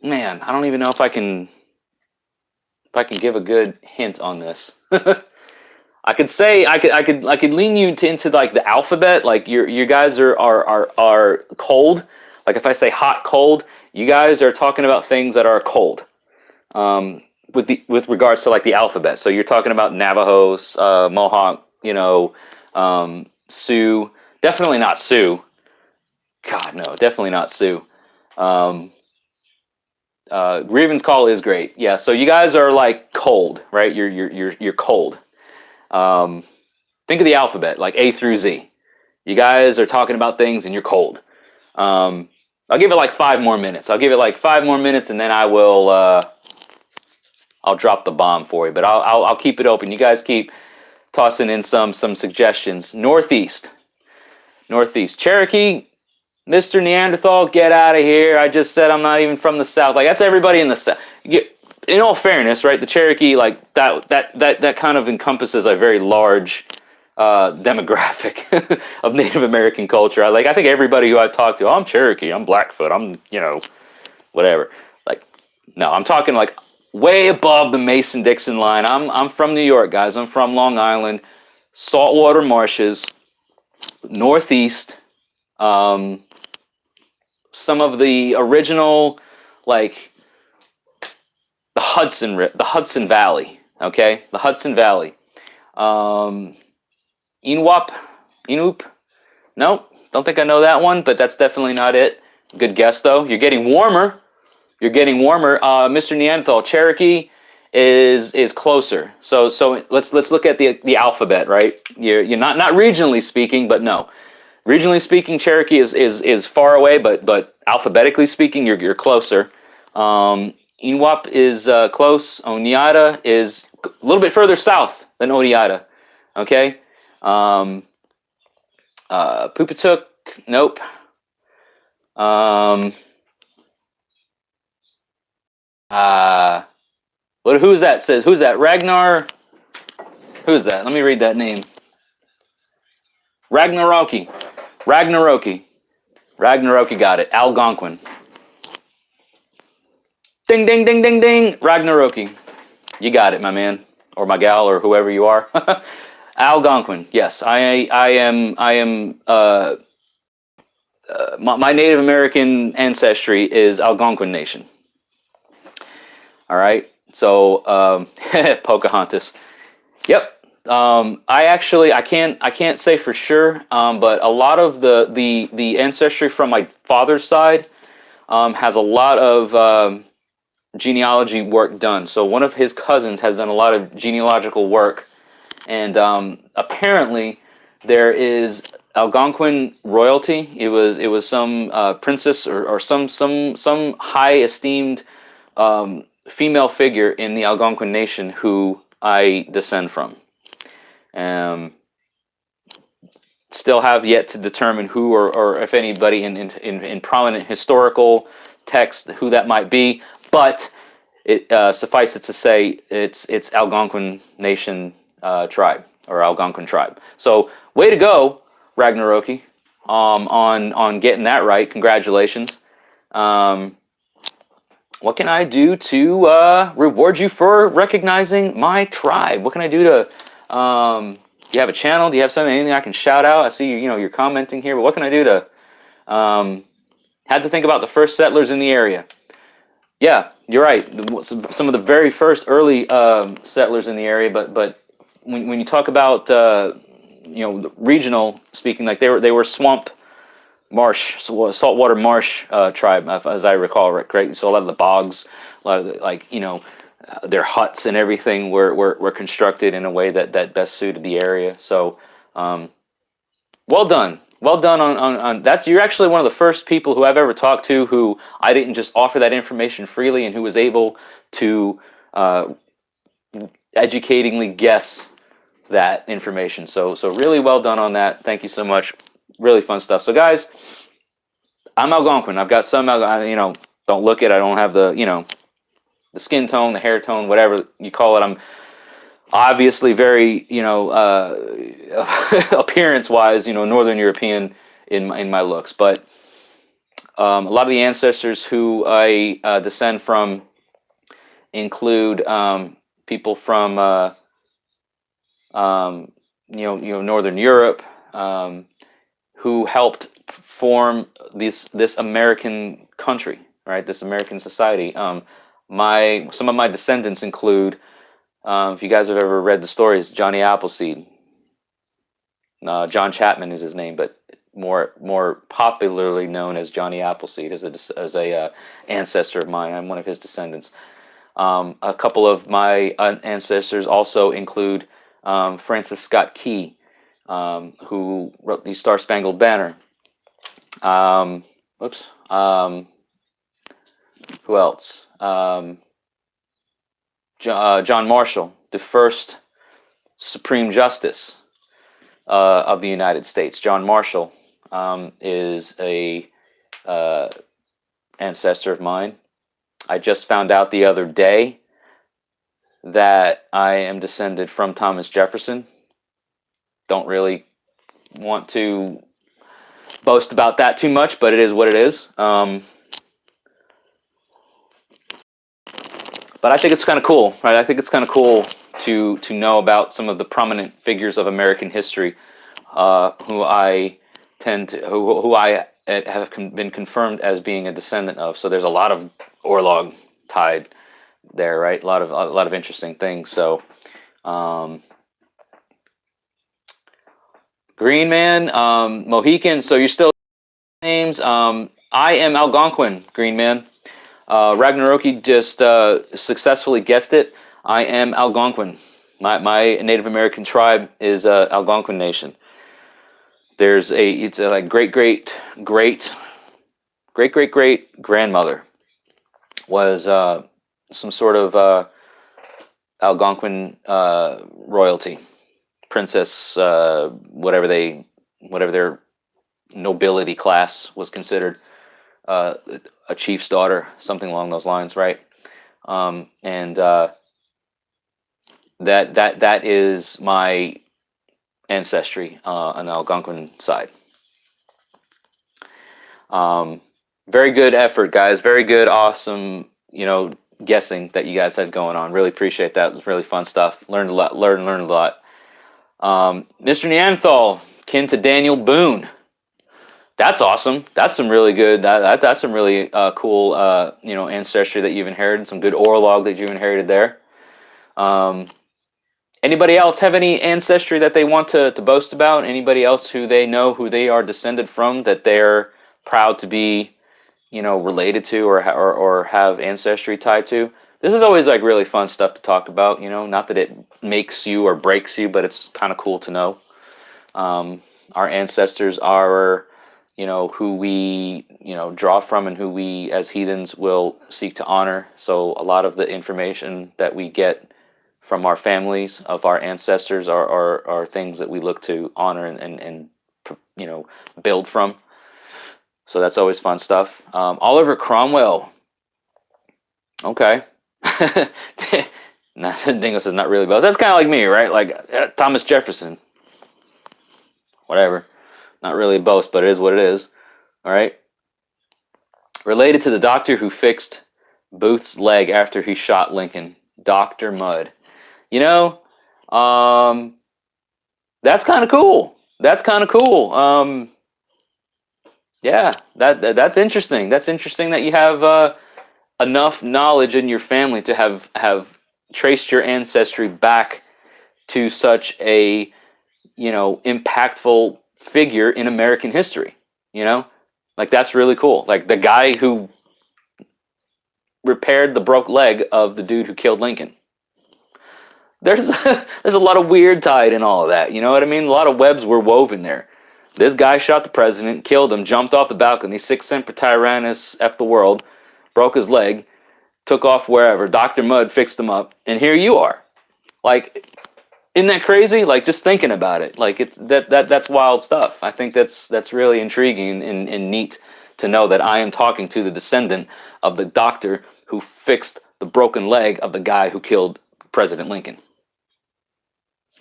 Man, I don't even know if I can give a good hint on this. I could say I could lean you into like the alphabet. Like your guys are cold. Like if I say hot, cold, you guys are talking about things that are cold. With regards to like the alphabet. So you're talking about Navajos, Mohawk, Sioux. Definitely not Sioux. God, no, definitely not Sioux. Grievance call is great. Yeah, so you guys are like cold, right? You're cold. Think of the alphabet, like A through Z. You guys are talking about things and you're cold. I'll give it like 5 more minutes. And then I'll drop the bomb for you. But I'll keep it open. You guys keep tossing in some suggestions. Northeast. Cherokee, Mr. Neanderthal, get out of here. I just said I'm not even from the South. Like that's everybody in the South. In all fairness, right? The Cherokee, like that kind of encompasses a very large demographic of Native American culture. I think everybody who I've talked to, oh, I'm Cherokee, I'm Blackfoot, I'm whatever. Like, no, I'm talking like way above the Mason-Dixon line. I'm from New York, guys. I'm from Long Island, saltwater marshes, Northeast. Some of the original, like the Hudson Valley. Okay, the Hudson Valley. Inup? Nope, don't think I know that one, but that's definitely not it. Good guess though. You're getting warmer. Mr. Neanderthal, Cherokee is closer. So let's look at the alphabet, right? You're not regionally speaking, but no. Regionally speaking, Cherokee is far away, but alphabetically speaking, you're closer. Inuap is close. Oneida is a little bit further south than Oneida. Okay. Pupatuck, nope. Who's that? Who's that? Ragnar? Who's that? Let me read that name. Ragnaroki, got it. Algonquin. Ding, ding, ding, ding, ding. Ragnaroki. You got it, my man, or my gal, or whoever you are. Algonquin. Yes, I am. My Native American ancestry is Algonquin Nation. All right. So Pocahontas. Yep. I can't say for sure, but a lot of the ancestry from my father's side has a lot of genealogy work done. So one of his cousins has done a lot of genealogical work, and apparently there is Algonquin royalty. It was some princess or some high esteemed female figure in the Algonquin Nation who I descend from. Still have yet to determine who or if anybody in prominent historical text who that might be, but it suffice it to say it's Algonquin Nation tribe or Algonquin tribe. So way to go, Ragnaroki, on getting that right. Congratulations. What can I do to reward you for recognizing my tribe? What can I do to do you have a channel? Do you have anything I can shout out? I see you're commenting here, but what can I do to had to think about the first settlers in the area. Yeah, you're right. Some of the very first early settlers in the area, but when you talk about regional speaking, like they were swamp marsh, saltwater marsh tribe, as I recall, right? So a lot of the bogs, a lot of their huts and everything were constructed in a way that best suited the area. So well done on that's. You're actually one of the first people who I've ever talked to who I didn't just offer that information freely, and who was able to educatingly guess that information. So really well done on that. Thank you so much. Really fun stuff. So guys, I'm Algonquin. I've got some, don't look it. I don't have the skin tone, the hair tone, whatever you call it. I'm obviously very, appearance-wise, Northern European in my looks. But a lot of the ancestors who I descend from include people from, Northern Europe, who helped form this American country, right? This American society. Some of my descendants include, if you guys have ever read the stories, Johnny Appleseed. John Chapman is his name, but more popularly known as Johnny Appleseed, as a ancestor of mine. I'm one of his descendants. A couple of my ancestors also include Francis Scott Key, who wrote the Star Spangled Banner. Whoops. Who else? John Marshall, the first Supreme Justice of the United States. John Marshall is a ancestor of mine. I just found out the other day that I am descended from Thomas Jefferson. Don't really want to boast about that too much, but it is what it is. But I think it's kind of cool, right? I think it's kind of cool to know about some of the prominent figures of American history, who I have been confirmed as being a descendant of. So there's a lot of Orlog tied there, right? A lot of interesting things. So, Green Man, Mohican. So you're still names. I am Algonquin, Green Man. Ragnaroki just successfully guessed it. I am Algonquin. My Native American tribe is Algonquin Nation. It's a like great grandmother was some sort of Algonquin royalty, princess, whatever their nobility class was considered. A chief's daughter, something along those lines, right? And that is my ancestry on the Algonquin side. Very good effort, guys. Very good, awesome, guessing that you guys had going on. Really appreciate that. It was really fun stuff. Learned a lot. Learned a lot. Mr. Neanderthal, kin to Daniel Boone. That's awesome. That's some really good. That's some really cool, ancestry that you've inherited. Some good Orlog that you've inherited there. Anybody else have any ancestry that they want to boast about? Anybody else who they know who they are descended from that they're proud to be, related to or have ancestry tied to? This is always like really fun stuff to talk about. Not that it makes you or breaks you, but it's kind of cool to know. Our ancestors are, who we, draw from and who we as heathens will seek to honor. So a lot of the information that we get from our families of our ancestors are things that we look to honor and build from. So that's always fun stuff. Oliver Cromwell. Okay. Dingo says not really, but that's kind of like me, right? Like Thomas Jefferson. Whatever. Not really a boast, but it is what it is. All right. Related to the doctor who fixed Booth's leg after he shot Lincoln, Dr. Mudd. That's kind of cool. Yeah, that's interesting. That's interesting that you have enough knowledge in your family to have traced your ancestry back to such a impactful figure in American history. Like that's really cool. Like the guy who repaired the broke leg of the dude who killed Lincoln. There's a lot of weird tied in all of that. You know what I mean? A lot of webs were woven there. This guy shot the president, killed him, jumped off the balcony, 6 Semper Tyrannis, F the world, broke his leg, took off wherever. Dr. Mudd fixed him up, and here you are. Like, isn't that crazy? Like, just thinking about it. Like, that's wild stuff. I think that's really intriguing and neat to know that I am talking to the descendant of the doctor who fixed the broken leg of the guy who killed President Lincoln.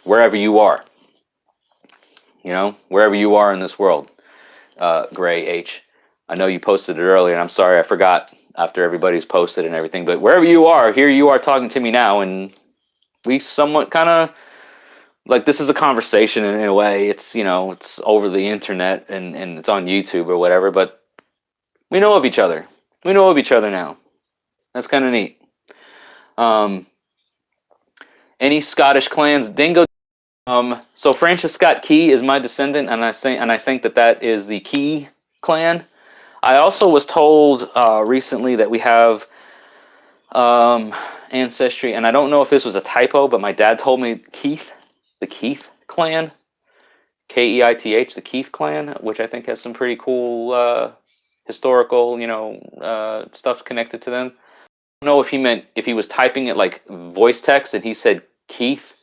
Wherever you are. Wherever you are in this world. Gray H. I know you posted it earlier, and I'm sorry I forgot after everybody's posted and everything, but wherever you are, here you are talking to me now, and we somewhat kind of like this is a conversation in a way. It's, you know, it's over the internet and it's on YouTube or whatever, but we know of each other. We know of each other now. That's kind of neat. Any Scottish clans? Dingo. So Francis Scott Key is my descendant, and I think that that is the Key clan. I also was told recently that we have ancestry, and I don't know if this was a typo, but my dad told me Keith, the Keith clan, Keith, the Keith clan, which I think has some pretty cool historical, you know, stuff connected to them. I don't know if he meant if he was typing it like voice text and he said Keith,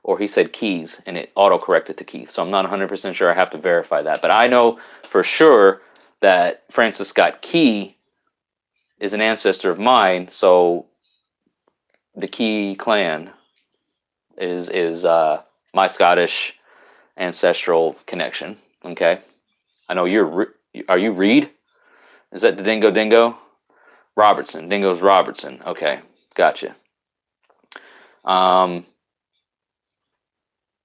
or he said Keys and it auto-corrected to Keith. So I'm not 100% sure. I have to verify that. But I know for sure that Francis Scott Key is an ancestor of mine. So the Key clan is my Scottish ancestral connection. Okay. I know are you Reed? Is that the Dingo? Robertson. Dingo's Robertson. Okay. Gotcha.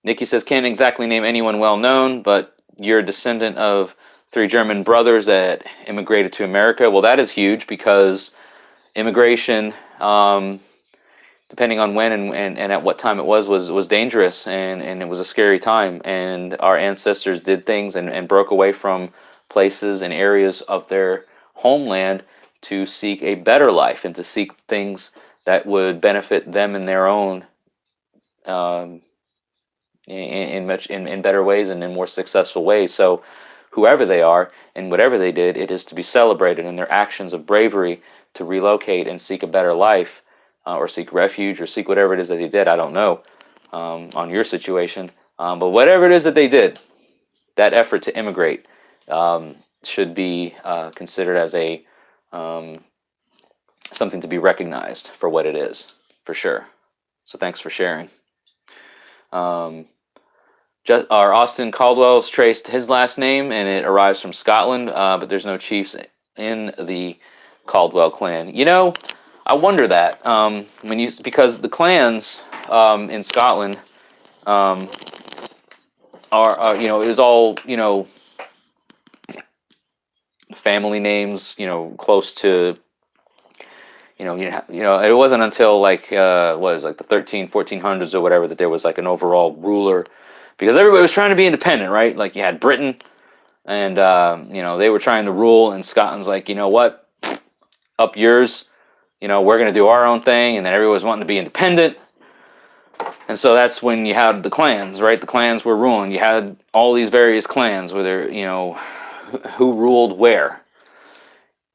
Nikki says, can't exactly name anyone well known, but you're a descendant of 3 German brothers that immigrated to America. Well, that is huge because immigration, depending on when and at what time it was dangerous, and it was a scary time. And our ancestors did things and broke away from places and areas of their homeland to seek a better life and to seek things that would benefit them in their own in better ways and in more successful ways. So whoever they are and whatever they did, it is to be celebrated, in their actions of bravery to relocate and seek a better life, or seek refuge, or seek whatever it is that they did. I don't know on your situation, but whatever it is that they did, that effort to immigrate should be considered as a something to be recognized for what it is, for sure. So thanks for sharing. Our Austin Caldwell's traced his last name, and it arrives from Scotland, but there's no chiefs in the Caldwell clan. You know, I wonder that because the clans in Scotland are you know, it is all, you know, family names, you know, close to, you know, it wasn't until like what was like the 1400s or whatever that there was like an overall ruler, because everybody was trying to be independent, right? Like you had Britain, and you know, they were trying to rule, and Scotland's like, you know what, up yours, you know, we're gonna do our own thing, and then everyone was wanting to be independent, and so that's when you had the clans, right? The clans were ruling. You had all these various clans, whether, you know, who ruled where.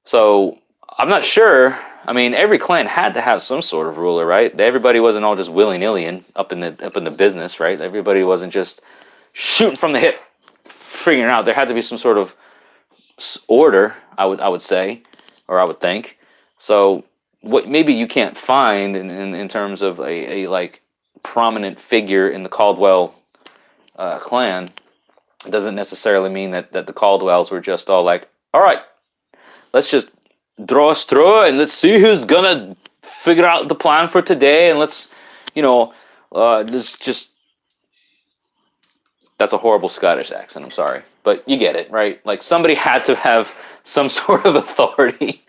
So I'm not sure. I mean, every clan had to have some sort of ruler, right? Everybody wasn't all just willy-nilly up in the business, right? Everybody wasn't just shooting from the hip, figuring out. There had to be some sort of order, I would say, or I would think. So what maybe you can't find in terms of a like prominent figure in the Caldwell clan, it doesn't necessarily mean that the Caldwells were just all like, all right, let's just draw a straw and let's see who's gonna figure out the plan for today, and let's, you know, just that's a horrible Scottish accent, I'm sorry, but you get it, right? Like somebody had to have some sort of authority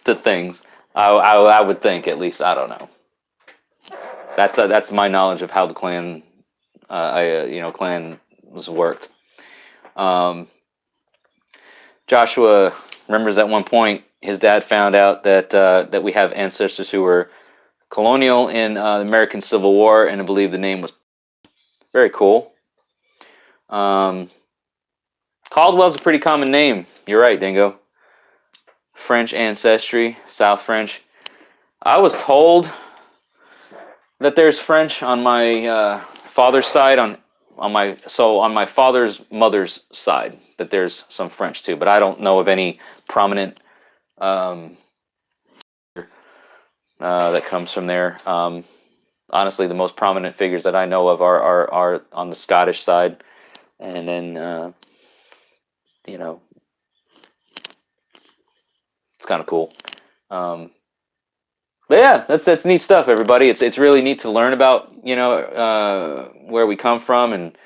to things. I would think, at least. I don't know. That's my knowledge of how the clan clan was worked. Joshua remembers at one point his dad found out that we have ancestors who were colonial in the American Civil War, and I believe the name was very cool. Caldwell's a pretty common name. You're right, Dingo. French ancestry, South French. I was told that there's French on my father's side, on my father's mother's side, that there's some French too, but I don't know of any prominent that comes from there. Honestly, the most prominent figures that I know of are on the Scottish side, and then you know, it's kind of cool. But yeah, that's neat stuff, everybody. It's really neat to learn about, where we come from, and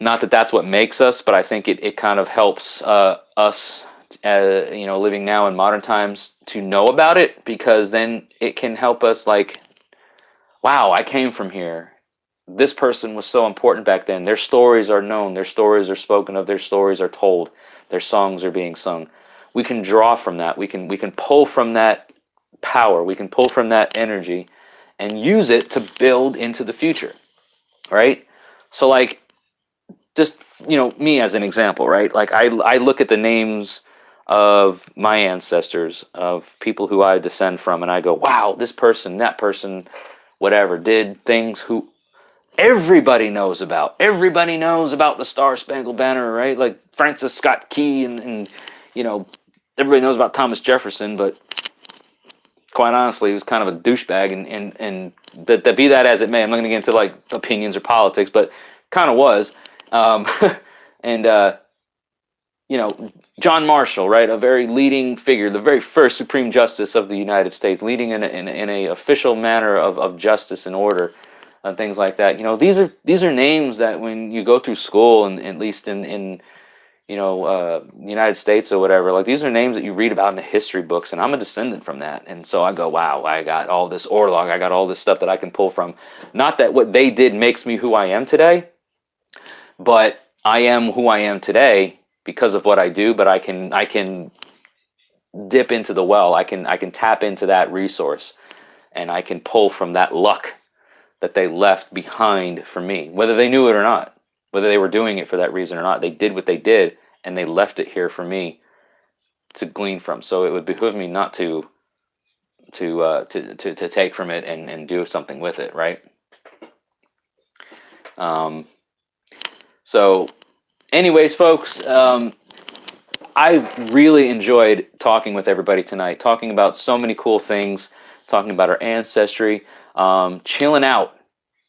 not that that's what makes us, but I think it kind of helps us, living now in modern times, to know about it, because then it can help us, like, wow, I came from here. This person was so important back then. Their stories are known. Their stories are spoken of. Their stories are told. Their songs are being sung. We can draw from that. We can pull from that power. We can pull from that energy and use it to build into the future, right? So, like, just, me as an example, right? Like, I look at the names of my ancestors, of people who I descend from, and I go, wow, this person, that person, whatever, did things who everybody knows about. Everybody knows about the Star Spangled Banner, right? Like Francis Scott Key, and everybody knows about Thomas Jefferson, but quite honestly, he was kind of a douchebag, and that be that as it may, I'm not going to get into like opinions or politics, but kind of was. And John Marshall, right, a very leading figure, the very first Supreme Justice of the United States, leading in a official manner of justice and order, and things like that. These are names that when you go through school, and at least in the United States or whatever, like, these are names that you read about in the history books, and I'm a descendant from that. And so I go, wow, I got all this orlog, I got all this stuff that I can pull from. Not that what they did makes me who I am today, but I am who I am today because of what I do. But I can dip into the well. I can tap into that resource, and I can pull from that luck that they left behind for me, whether they knew it or not, whether they were doing it for that reason or not. They did what they did, and they left it here for me to glean from. So it would behoove me not to take from it and do something with it, right? So anyways, folks, I've really enjoyed talking with everybody tonight, talking about so many cool things, talking about our ancestry, chilling out,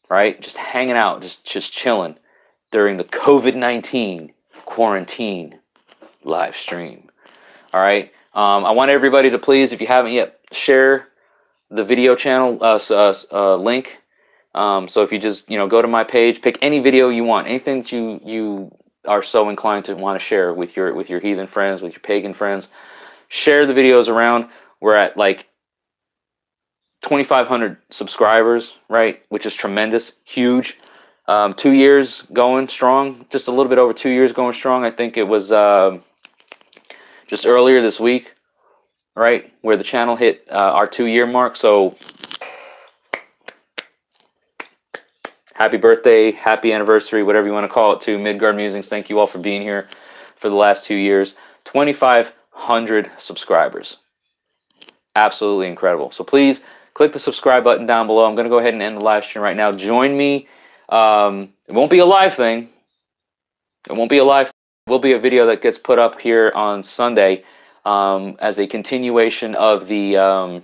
right? Just hanging out, just chilling during the COVID-19 quarantine live stream. All right. I want everybody to please, if you haven't yet, share the video channel link. So if you just go to my page, pick any video you want, anything that you are so inclined to want to share with your heathen friends, with your pagan friends, share the videos around. We're at like 2,500 subscribers, right? Which is tremendous, huge. 2 years going strong, just a little bit over 2 years going strong. I think it was just earlier this week, right, where the channel hit our 2-year mark. So happy birthday, happy anniversary, whatever you want to call it, to Midgard Musings. Thank you all for being here for the last 2 years. 2,500 subscribers. Absolutely incredible. So please click the subscribe button down below. I'm going to go ahead and end the live stream right now. Join me. It won't be a live thing. It won't be a live thing. It will be a video that gets put up here on Sunday as a continuation of the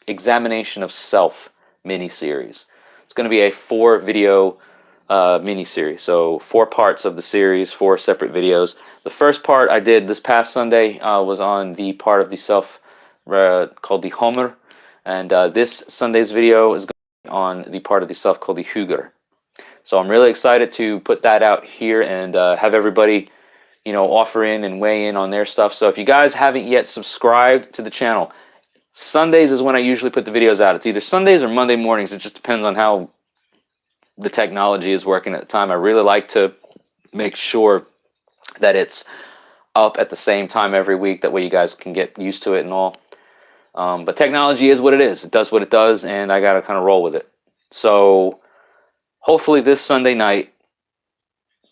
Examination of Self mini-series. It's going to be a 4-video mini-series. So 4 parts of the series, 4 separate videos. The first part I did this past Sunday was on the part of the self called the Homer. And this Sunday's video is going to be on the part of the self called the Huger. So I'm really excited to put that out here and have everybody, offer in and weigh in on their stuff. So if you guys haven't yet subscribed to the channel, Sundays is when I usually put the videos out. It's either Sundays or Monday mornings. It just depends on how the technology is working at the time. I really like to make sure that it's up at the same time every week. That way you guys can get used to it and all. But technology is what it is. It does what it does, and I got to kind of roll with it. So hopefully this Sunday night,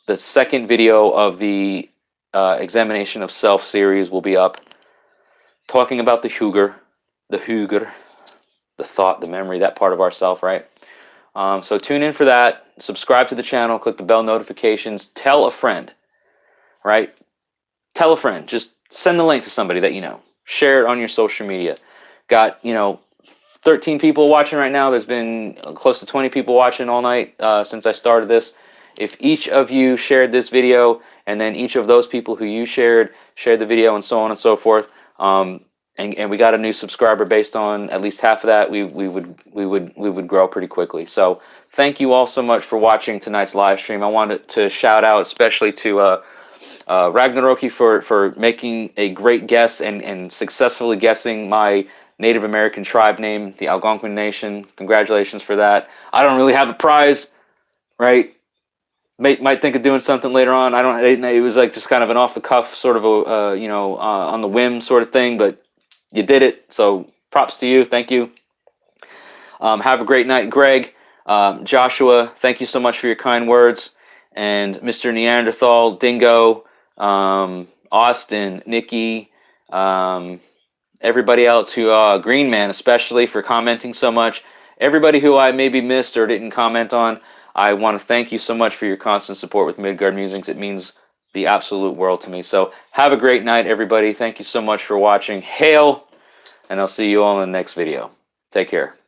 the second video of the Examination of Self series will be up, talking about the Huger, the thought, the memory, that part of ourself, right? So tune in for that. Subscribe to the channel. Click the bell notifications. Tell a friend, right? Tell a friend. Just send the link to somebody that you know. Share it on your social media. Got 13 people watching right now. There's been close to 20 people watching all night since I started this. If each of you shared this video, and then each of those people who you shared the video, and so on and so forth, and we got a new subscriber based on at least half of that, we would grow pretty quickly. So thank you all so much for watching tonight's live stream. I wanted to shout out especially to Ragnaroki for making a great guess and successfully guessing my Native American tribe name, the Algonquin Nation. Congratulations for that. I don't really have a prize, right? Might think of doing something later on. I don't. It was like just kind of an off the cuff sort of a on the whim sort of thing, but you did it. So props to you. Thank you. Have a great night, Greg. Joshua, thank you so much for your kind words. And Mr. Neanderthal, Dingo, Austin, Nikki, everybody else who, Green Man especially, for commenting so much. Everybody who I maybe missed or didn't comment on, I want to thank you so much for your constant support with Midgard Musings. It means the absolute world to me. So have a great night, everybody. Thank you so much for watching. Hail, and I'll see you all in the next video. Take care.